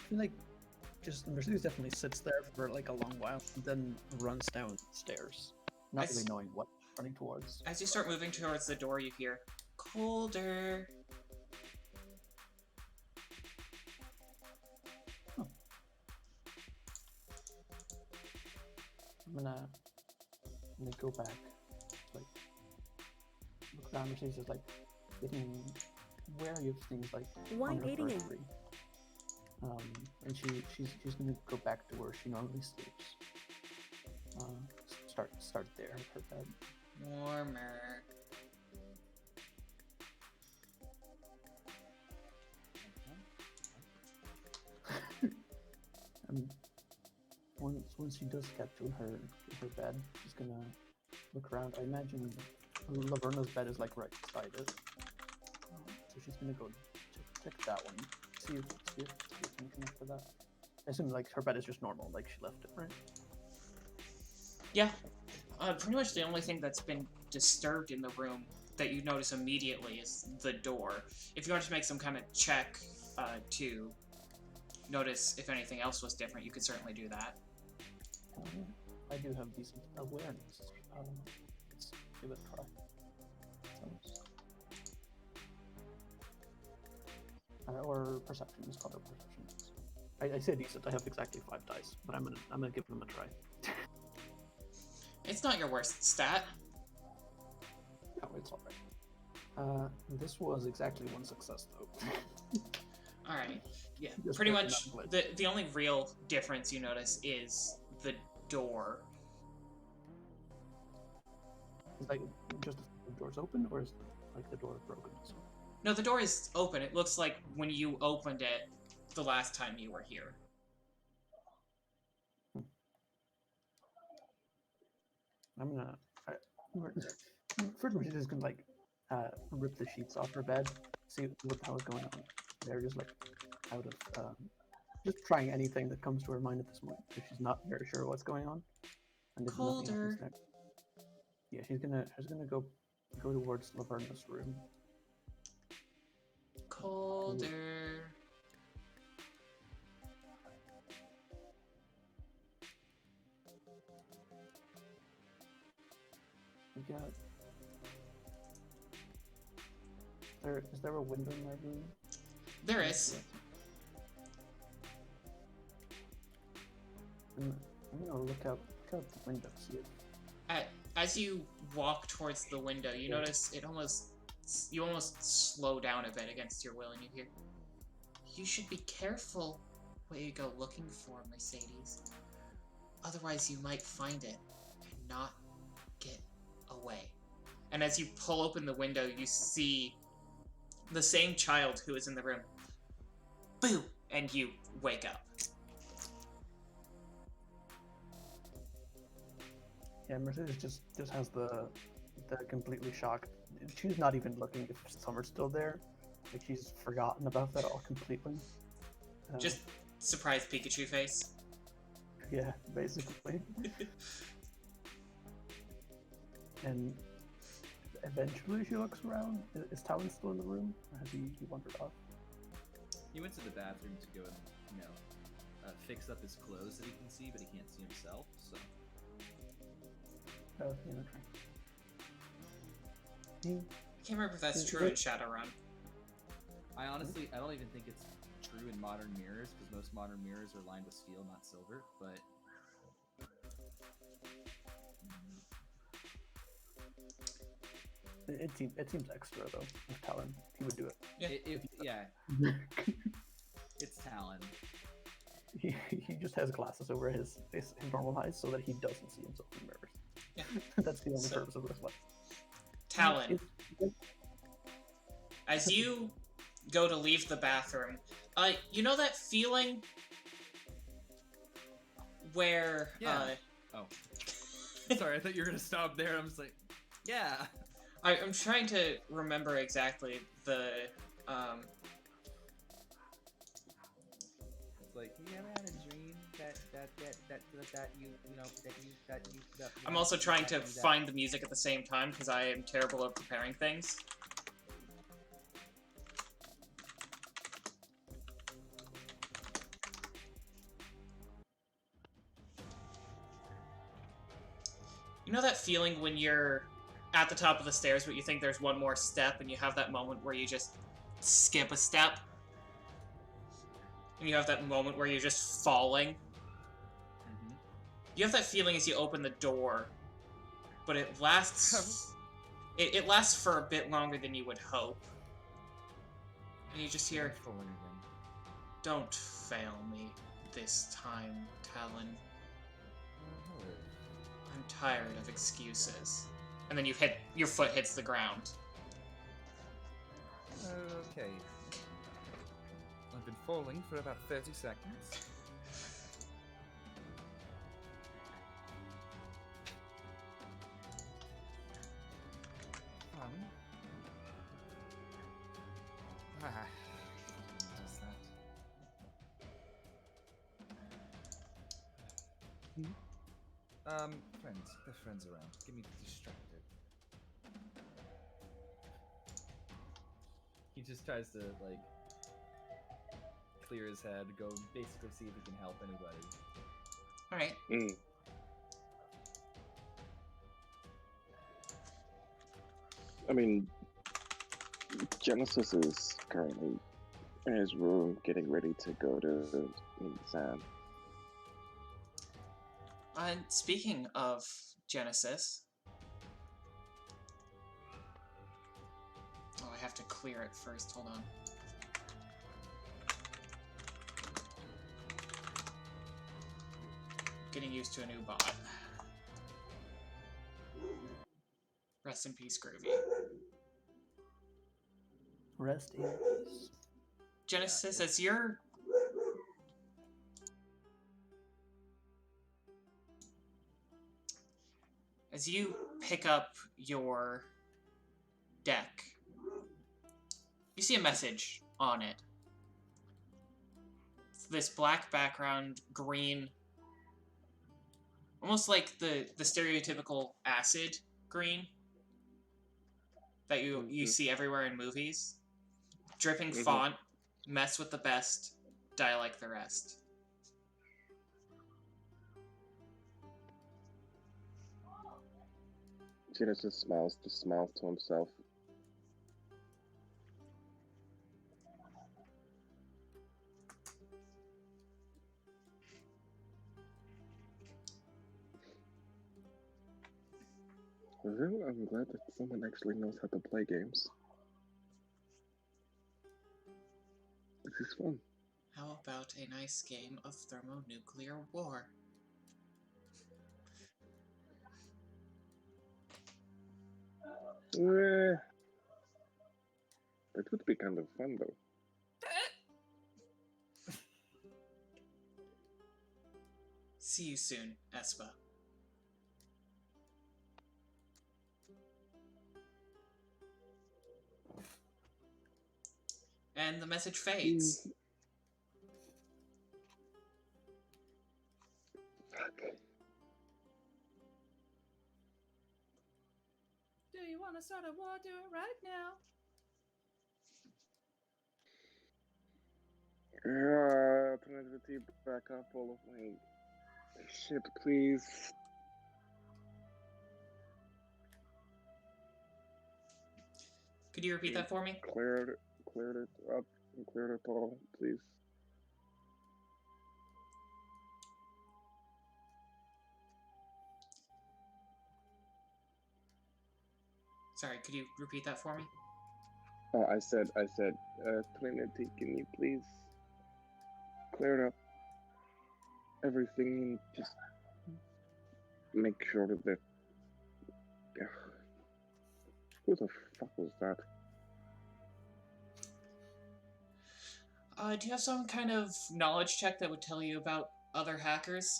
feel like just Mercedes definitely sits there for like a long while, and then runs downstairs, not really knowing what running towards. As you start moving towards the door, you hear colder. I'm gonna go back, like look around. Mercedes is like getting wary of things like on her periphery. And she's gonna go back to where she normally sleeps. Start there at her bed. Warmer. And once she does get to her bed, she's gonna look around. I imagine Laverna's bed is like right beside it, so she's gonna go check that one. See if you can connect to that. I assume like her bed is just normal, like she left it, right? Yeah. Pretty much the only thing that's been disturbed in the room that you notice immediately is the door. If you want to make some kind of check to notice if anything else was different, you could certainly do that. I do have decent awareness. Let's give it a try. Or perception is called perception. I say decent. I have exactly 5 dice, but I'm gonna give them a try. It's not your worst stat. No, it's alright. This was exactly 1 success though. Alright. Yeah, Just pretty working much on it. the only real difference you notice is the door. Is like just the door's open, or is like the door broken? No, the door is open. It looks like when you opened it the last time you were here. I'm gonna first we're just gonna like rip the sheets off her bed, see what the hell is going on. They're just like out of just trying anything that comes to her mind at this moment, because she's not very sure what's going on. And if nothing happens next, yeah, she's gonna go towards Laverna's room. Colder. We got. Is there a window in that room? There is. I'm gonna look out the window, see it. As you walk towards the window, you notice you almost slow down a bit against your will, and you hear, "You should be careful what you go looking for, Mercedes. Otherwise, you might find it and not get away." And as you pull open the window, you see the same child who is in the room. Boo! And you wake up. Yeah, Mercedes just has the completely shocked. She's not even looking if Summer's still there. Like, she's forgotten about that all completely. Just surprised Pikachu face. Yeah, basically. And eventually she looks around. Is Talon still in the room? Or has he wandered off? He went to the bathroom to go and, fix up his clothes that he can see, but he can't see himself, so... Oh, yeah, okay. I can't remember if that's true in Shadowrun. I don't even think it's true in modern mirrors, because most modern mirrors are lined with steel, not silver, but... It seems extra, though, with Talon. He would do it. Yeah. It's Talon. He just has glasses over his normal eyes so that he doesn't see himself in mirrors. Yeah. That's the only purpose of this life. Talon, as you go to leave the bathroom, you know that feeling where... Yeah. Oh. Sorry, I thought you were going to stop there. I'm just like, yeah. I'm trying to remember exactly the... It's like, you ever had a dream that you I'm also trying to find the music at the same time, because I am terrible at preparing things. know that feeling when you're at the top of the stairs, but you think there's one more step, and you have that moment where you just skip a step? And you have that moment where you're just falling? You have that feeling as you open the door, but it lasts... it lasts for a bit longer than you would hope. And you just hear, "Don't fail me this time, Talon. I'm tired of excuses." And then your foot hits the ground. Okay. I've been falling for about 30 seconds. Does that? Friends. Their friends around. Get me distracted. He just tries to, like, clear his head, go basically see if he can help anybody. Alright. I mean, Genesis is currently in his room getting ready to go to Sam. And speaking of Genesis... Oh, I have to clear it first. Hold on. Getting used to a new bot. Rest in peace, Groovy. Rest in peace. Genesis, as you're... As you pick up your deck, you see a message on it. It's this black background, green, almost like the stereotypical acid green that you see everywhere in movies. Dripping font, mess with the best, die like the rest. Genesis smiles to himself. Well, I'm glad that someone actually knows how to play games. This is fun. How about a nice game of thermonuclear war? That would be kind of fun, though. See you soon, Espa. And the message fades. Fuck. Do you want to start a war? Do it right now. Turn the tea back up full of my shit, please. Could you repeat that for me? Cleared it up and cleared it all, please. Sorry, could you repeat that for me? Oh, I said, Trinity, can you please clear up everything and just make sure that who the fuck was that? Do you have some kind of knowledge check that would tell you about other hackers?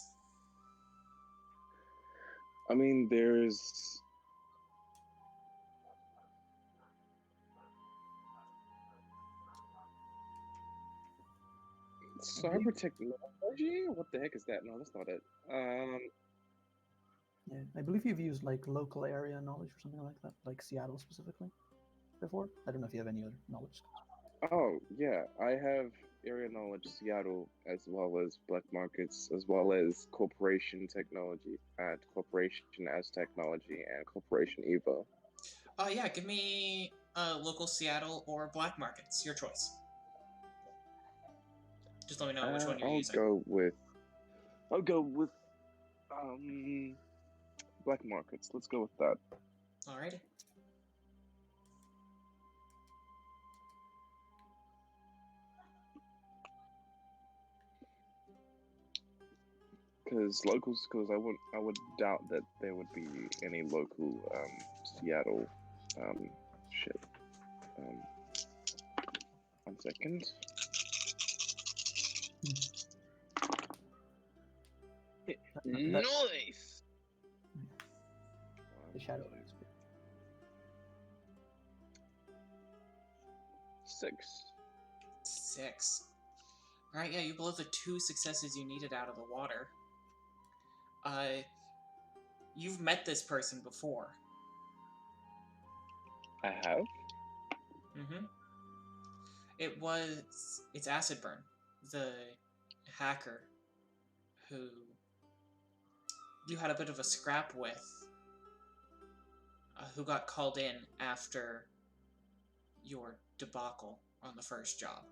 I mean, there's cyber technology? What the heck is that? No, that's not it. Yeah, I believe you've used like local area knowledge or something like that, like Seattle specifically, before. I don't know if you have any other knowledge. Oh, yeah, I have area knowledge Seattle, as well as black markets, as well as corporation technology at Corporation as Technology and Corporation Evo. Yeah, give me local Seattle or black markets. Your choice. Just let me know which one you're I'll using. I'll go with um black markets. Let's go with that. Alrighty. Because I would doubt that there would be any local Seattle shit. Um, 1 second. Nice. The shadow. 6. 6. Alright, yeah, you blow the 2 successes you needed out of the water. You've met this person before. I have. Mm-hmm. It's Acid Burn, the hacker who you had a bit of a scrap with, who got called in after your debacle on the first job.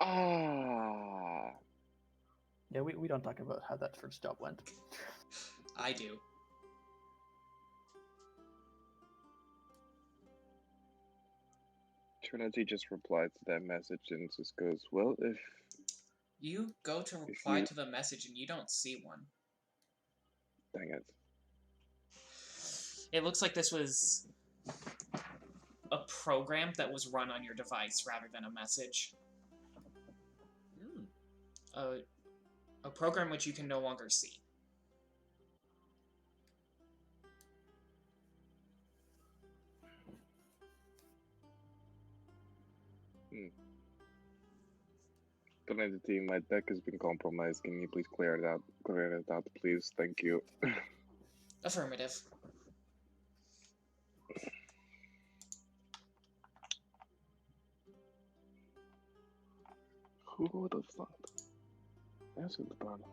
Ah. Yeah, we don't talk about how that first job went. I do. Trinity just replied to that message and just goes, "Well, if You go to if reply you to the message and you don't see one. dang it." It looks like this was a program that was run on your device rather than a message. A program which you can no longer see. Good entity, my deck has been compromised. Can you please clear it out? Clear it out, please. Thank you. Affirmative. Who the fuck? That's the bottom.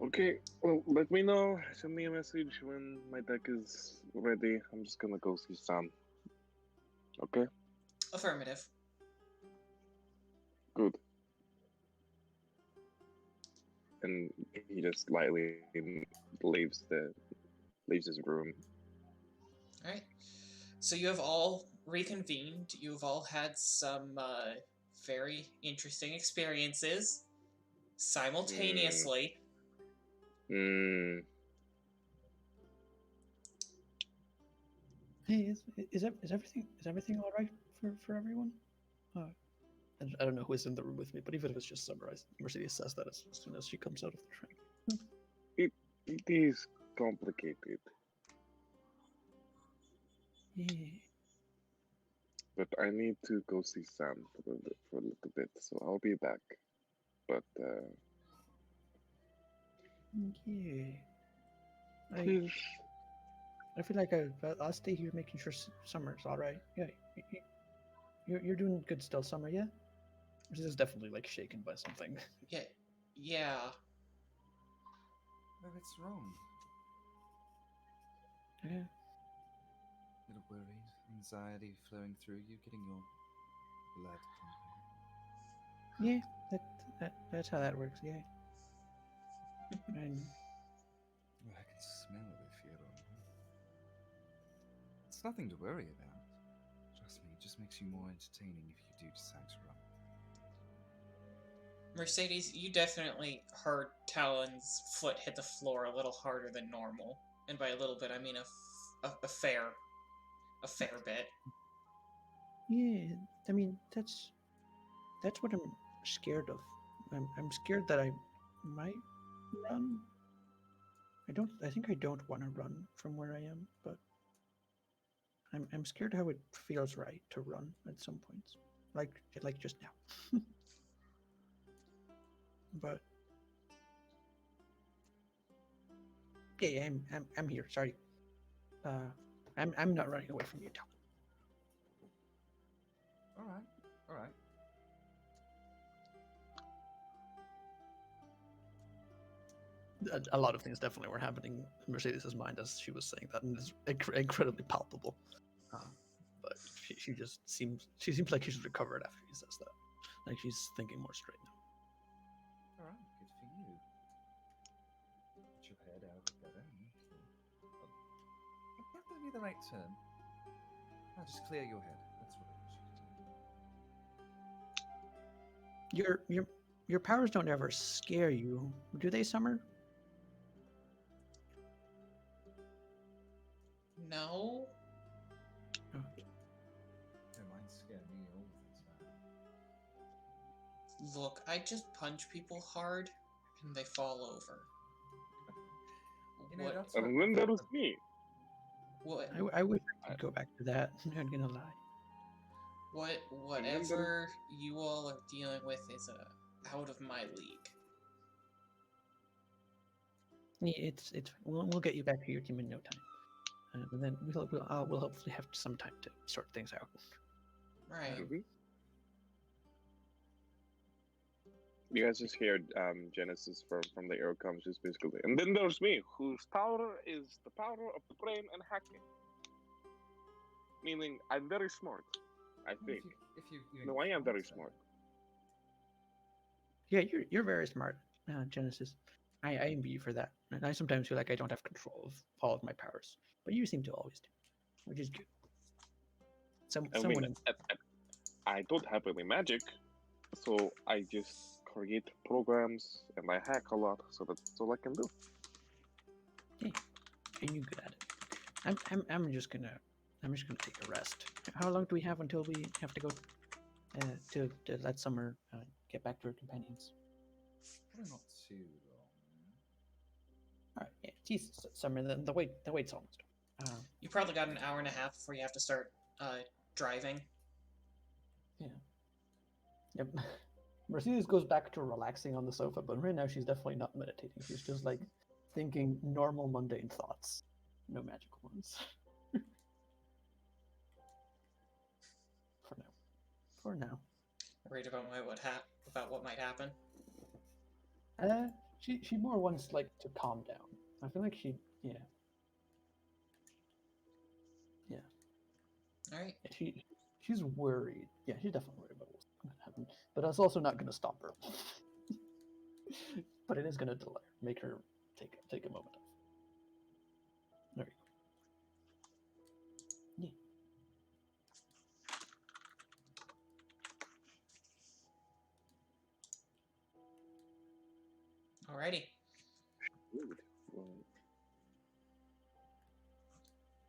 Okay, well, let me know. Send me a message when my deck is ready. I'm just gonna go see Sam. Okay? Affirmative. Good. And he just lightly leaves his room. Alright. So you have all reconvened. You've all had some very interesting experiences simultaneously. Hey, is everything all right for everyone? I don't know who is in the room with me, but even if it's just summarized, Mercedes says that as soon as she comes out of the train. It is complicated. Yeah. But I need to go see Sam for a little bit, so I'll be back. But Yeah. please, I feel like I'll stay here making sure Summer's all right. Yeah. You're doing good still, Summer. Yeah. This is definitely like shaken by something. Yeah. Well, it's wrong. Yeah. A little worried, anxiety flowing through you, getting your blood pumping. Yeah. That's how that works. Yeah. And Well, I can smell the fear on you. It's nothing to worry about. Trust me, it just makes you more entertaining if you do decide to run. Mercedes, you definitely heard Talon's foot hit the floor a little harder than normal. And by a little bit, I mean a fair bit. yeah, I mean that's what I'm scared of. I'm scared that I might run. I think I don't want to run from where I am, but I'm scared how it feels right to run at some points, like just now. but yeah, I'm here. Sorry. I'm not running away from you, Talon. All right, all right. A lot of things definitely were happening in Mercedes' mind as she was saying that, and it's incredibly palpable. But she seems like she's recovered after he says that. Like she's thinking more straight now. All right, good for you. Get your head out of better. That would be the right term. Now just clear your head. That's what I want you to do. Your powers don't ever scare you, do they, Summer? No. Their minds scare me all the time. Look, I just punch people hard, and they fall over. You know, What? that's And then there was me. What? I wish I could go back to that. I'm not gonna lie. Whatever you all are dealing with is out of my league. Yeah, it's we'll get you back to your team in no time, and then we'll hopefully have some time to sort things out. Right. Mhm. You guys just heard Genesis from the air comes just basically. And then there's me, whose power is the power of the brain and hacking. Meaning, I'm very smart, I think. If you No, I am very so. smart. Yeah, you're very smart, Genesis. I envy you for that, and I sometimes feel like I don't have control of all of my powers, but you seem to always do, which is good. Someone. I don't have any magic, so I just create programs and I hack a lot, so that's all I can do. And you're good at it. I'm just gonna take a rest. How long do we have until we have to go to let Summer get back to her companions? Probably not too long. All right, yeah, geez, Summer, the wait's almost over. You probably got an hour and a half before you have to start driving. Yep. Mercedes goes back to relaxing on the sofa, but right now she's definitely not meditating. She's just like thinking normal, mundane thoughts, no magical ones. For now. Worried about what might happen. She more wants like to calm down. I feel like yeah. All right. She's worried. Yeah, she's definitely worried about what's going to happen. But that's also not going to stop her. But it is going to delay her, make her take a moment off. There you go. Yeah. Alrighty.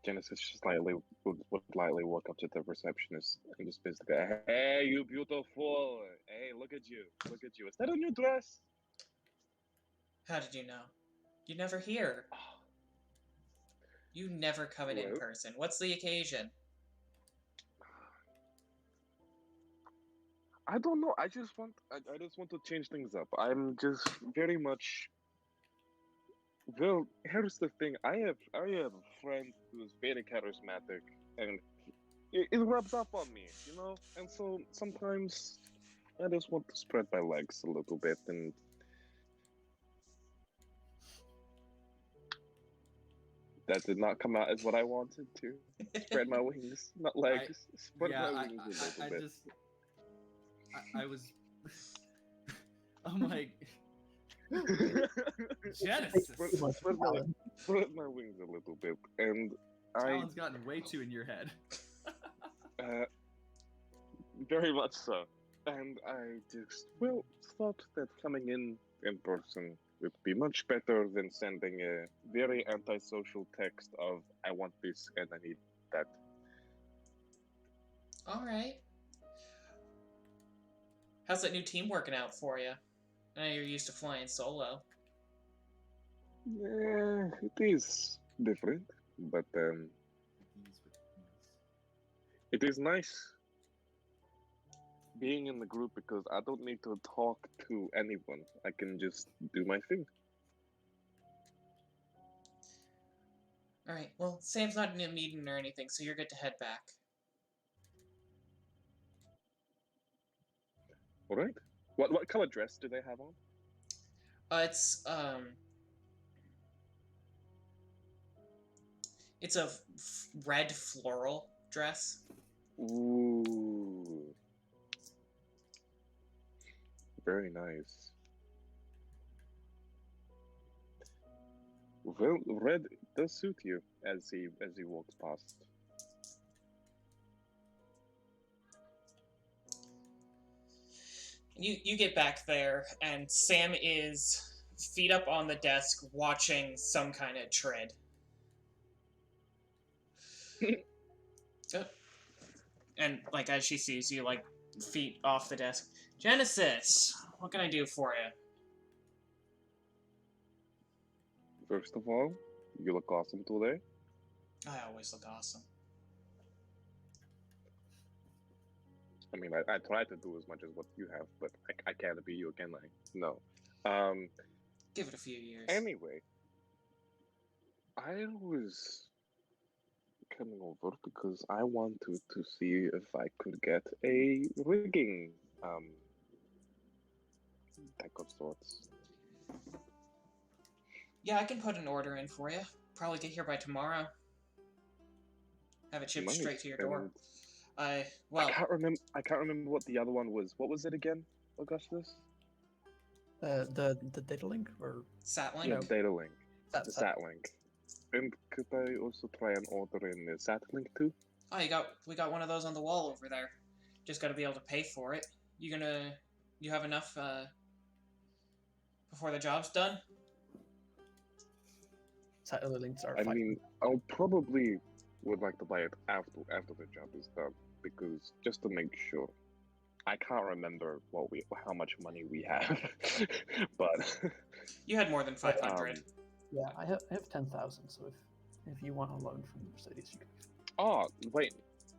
Genesis just would lightly walk up to the receptionist and just basically, hey, you beautiful. Hey, look at you. Look at you. Is that a new dress? How did you know? You never hear. You never come in Well, person. What's the occasion? I don't know. I just want to change things up. I'm just very much. Well, here's the thing. I have a friend who's very charismatic, and it rubs up on me, you know. And so sometimes I just want to spread my legs a little bit, and that did not come out as what I wanted to. Spread my wings, not legs. Spread my wings a little bit. I was. Oh my. Genesis! Spread my wings a little bit, and Talon's gotten way too in your head. Very much so. And I just, thought that coming in person would be much better than sending a very antisocial text of, I want this and I need that. Alright. How's that new team working out for you? I know you're used to flying solo. Yeah, it is different, but it is nice. being in the group because I don't need to talk to anyone. I can just do my thing. Alright, well, Sam's not in a meeting or anything, so you're good to head back. All right. What color dress do they have on? It's it's a red floral dress. Ooh. Very nice. Well, red does suit you as he walks past. You get back there, and Sam is feet up on the desk watching some kind of tread. Oh. And, like, as she sees you, like, feet off the desk. Genesis, what can I do for you? First of all, you look awesome today. I always look awesome. I mean, I try to do as much as what you have, but I can't be you, can I? No. Give it a few years. Anyway, I was coming over because I wanted to see if I could get a rigging deck of sorts. Yeah, I can put an order in for you. Probably get here by tomorrow. Have it shipped Nice. straight to your door. And Well, I can't remember what the other one was. What was it again, Augustus? The data link or Satlink? Yeah, data link. that, The sat link. And could I also try and order in the sat link too? Oh, we got one of those on the wall over there. Just got to be able to pay for it. You have enough before the job's done? satellite links are I fine. mean, I'll probably would like to buy it after the job is done because just to make sure. I can't remember how much money we have, but You had more than 500. Yeah, I have 10,000. So if you want a loan from Mercedes, you can. Oh wait,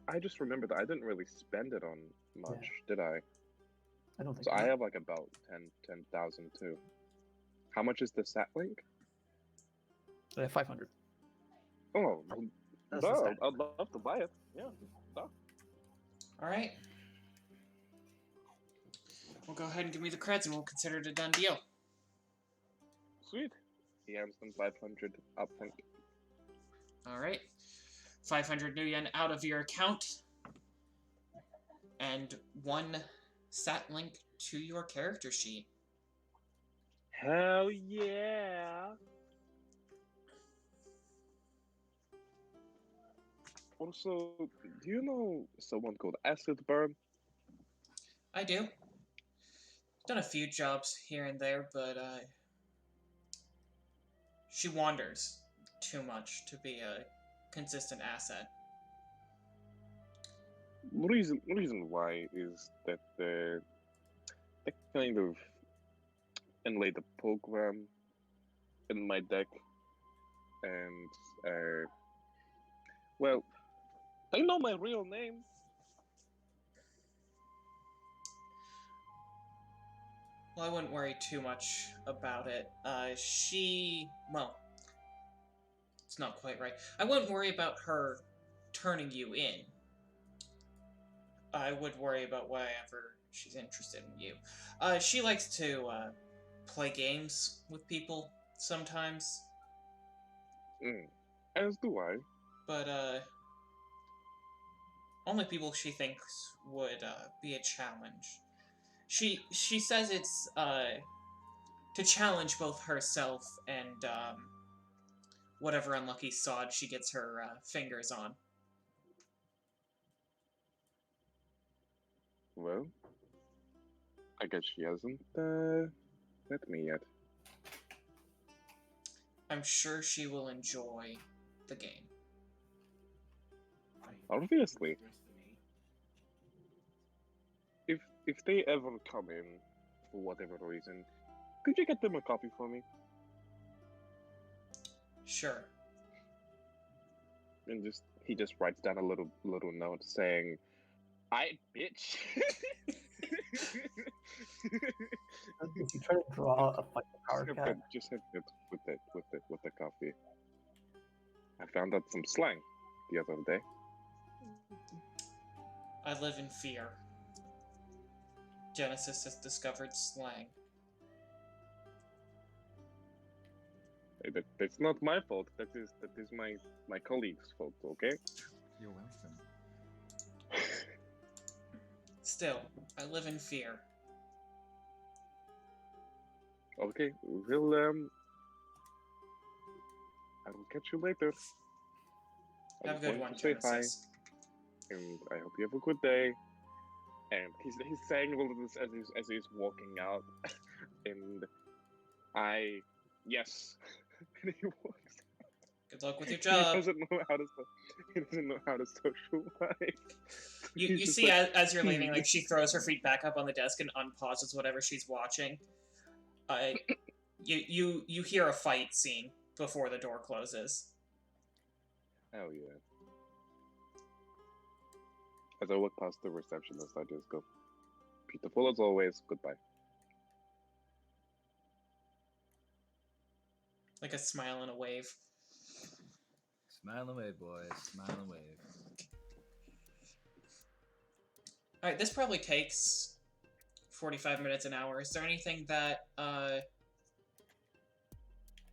I just remembered that I didn't really spend it on much, did I? I don't think. So I have like about 10,000 too. How much is the sat link? 500. Oh, That's the no, sat. I'd love to buy it. Yeah. No. Alright. Well, go ahead and give me the creds and we'll consider it a done deal. Sweet. He hands them 500 up front. Alright. 500 new yen out of your account. And 1 sat link to your character sheet. Hell yeah! Also, do you know someone called Acid Burn? I do. Done a few jobs here and there, but she wanders too much to be a consistent asset. Reason why is that they kind of inlaid the program in my deck, and well, they know my real name. Well, I wouldn't worry too much about it. Well, it's not quite right. I wouldn't worry about her turning you in. I would worry about whatever she's interested in you. She likes to play games with people sometimes, As do I. but only people she thinks would be a challenge. She says it's to challenge both herself and whatever unlucky sod she gets her fingers on. Well, I guess she hasn't met me yet. I'm sure she will enjoy the game. Obviously. If they ever come in for whatever reason, could you get them a copy for me? Sure. And he just writes down a little note saying, "I bitch." If you try to draw a fucking power cat, Just have it with the coffee. I found out some slang the other day. I live in fear. Genesis has discovered slang. That's not my fault. That is my colleague's fault. Okay. You're welcome. Still, I live in fear. Okay. We'll I will catch you later. I Have a just good wanted one, to say hi, Genesis. and I hope you have a good day. And he's saying all of this as he's walking out, and yes, and he walks. Good luck with your He job. doesn't know how to. He doesn't know how to socialize. You He's just see, like, as you're leaving, like, she throws her feet back up on the desk and unpauses whatever she's watching. You hear a fight scene before the door closes. Oh yeah. As I walk past the receptionist, I just go, "Beautiful as always. Goodbye." Like a smile and a wave. Smile and wave, boys. Smile and wave. Alright, this probably takes 45 minutes, an hour. Is there anything that,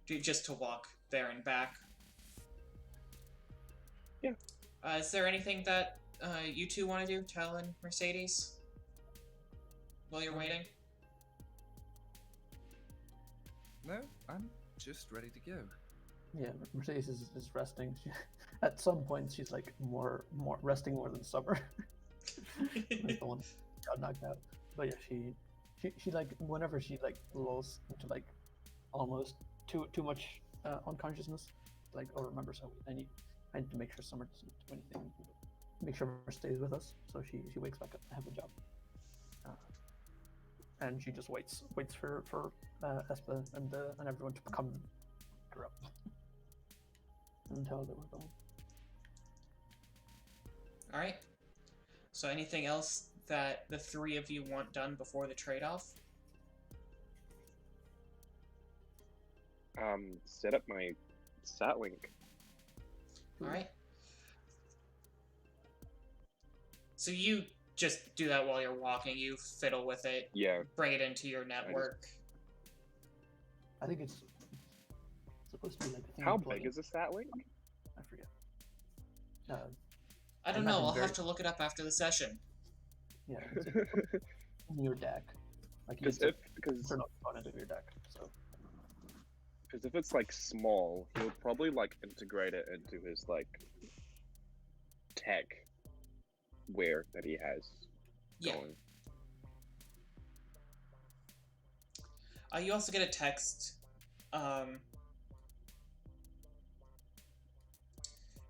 just to walk there and back? Yeah. Is there anything that, you two want to do, Talon, Mercedes? While you're waiting? No, I'm just ready to go. yeah, Mercedes is resting. At some point, she's like more resting more than Summer. Like the one that got knocked out. But yeah, she like whenever she like lulls into like almost too much unconsciousness, like or remembers how I need to make sure Summer doesn't do anything. Make sure Summer stays with us, so she wakes back up to have a job. And she just waits for Espa and everyone to come her up and tell her that we're going. Alright. So anything else that the three of you want done before the trade-off? Set up my sat link. Alright. So you just do that while you're walking, you fiddle with it, Yeah. bring it into your network. I think it's supposed to be like a thing. How you plug big in. is a sat link? I forget. I don't I'm know, having I'll very- have to look it up after the session. Yeah, it's in your deck. Like you Because have to because turn on the component of your deck. So if it's like small, he'll probably like integrate it into his like tech wear that he has Yeah. going. You also get a text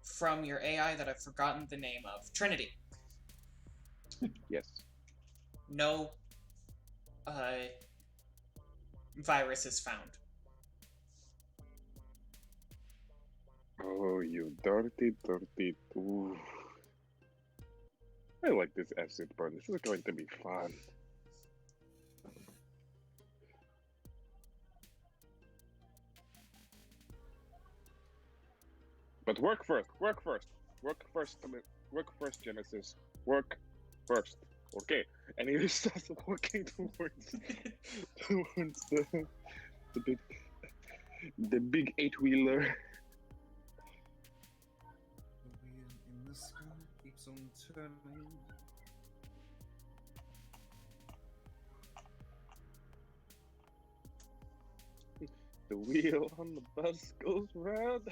from your AI that I've forgotten the name of. Trinity. Yes. No virus is found. Oh, you dirty. Ooh. I like this acid burn. This is going to be fun. But work first, Genesis. Work first. Okay. And he just starts walking towards the big 8-wheeler. The wheel in the sky keeps on turning. The wheel on the bus goes round.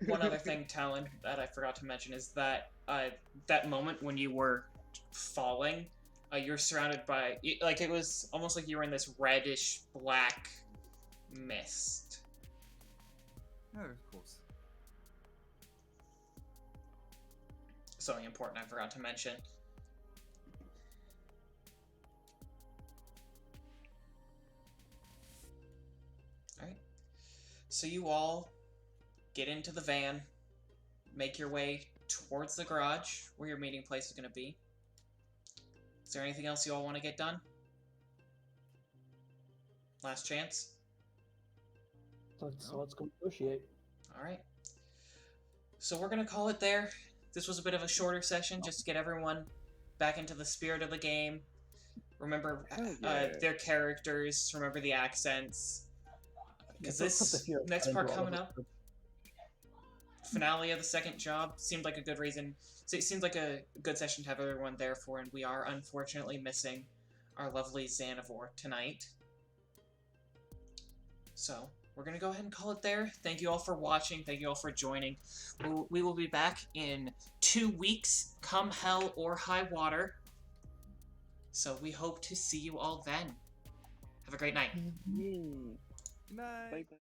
One other thing, Talon, that I forgot to mention is that that moment when you were falling, you're surrounded by, like, it was almost like you were in this reddish black mist. No, of course. Something important I forgot to mention. Alright. So you all get into the van, make your way towards the garage where your meeting place is going to be. Is there anything else you all want to get done? Last chance? Let's go negotiate. Alright. So we're going to call it there. This was a bit of a shorter session just to get everyone back into the spirit of the game. Remember their characters, remember the accents. Because this next part coming up, finale of the second job, seemed like a good reason. So it seemed like a good session to have everyone there for, and we are unfortunately missing our lovely Xanavor tonight. So we're going to go ahead and call it there. Thank you all for watching. Thank you all for joining. We will be back in 2 weeks, come hell or high water. So we hope to see you all then. Have a great night. Good night. Bye-bye.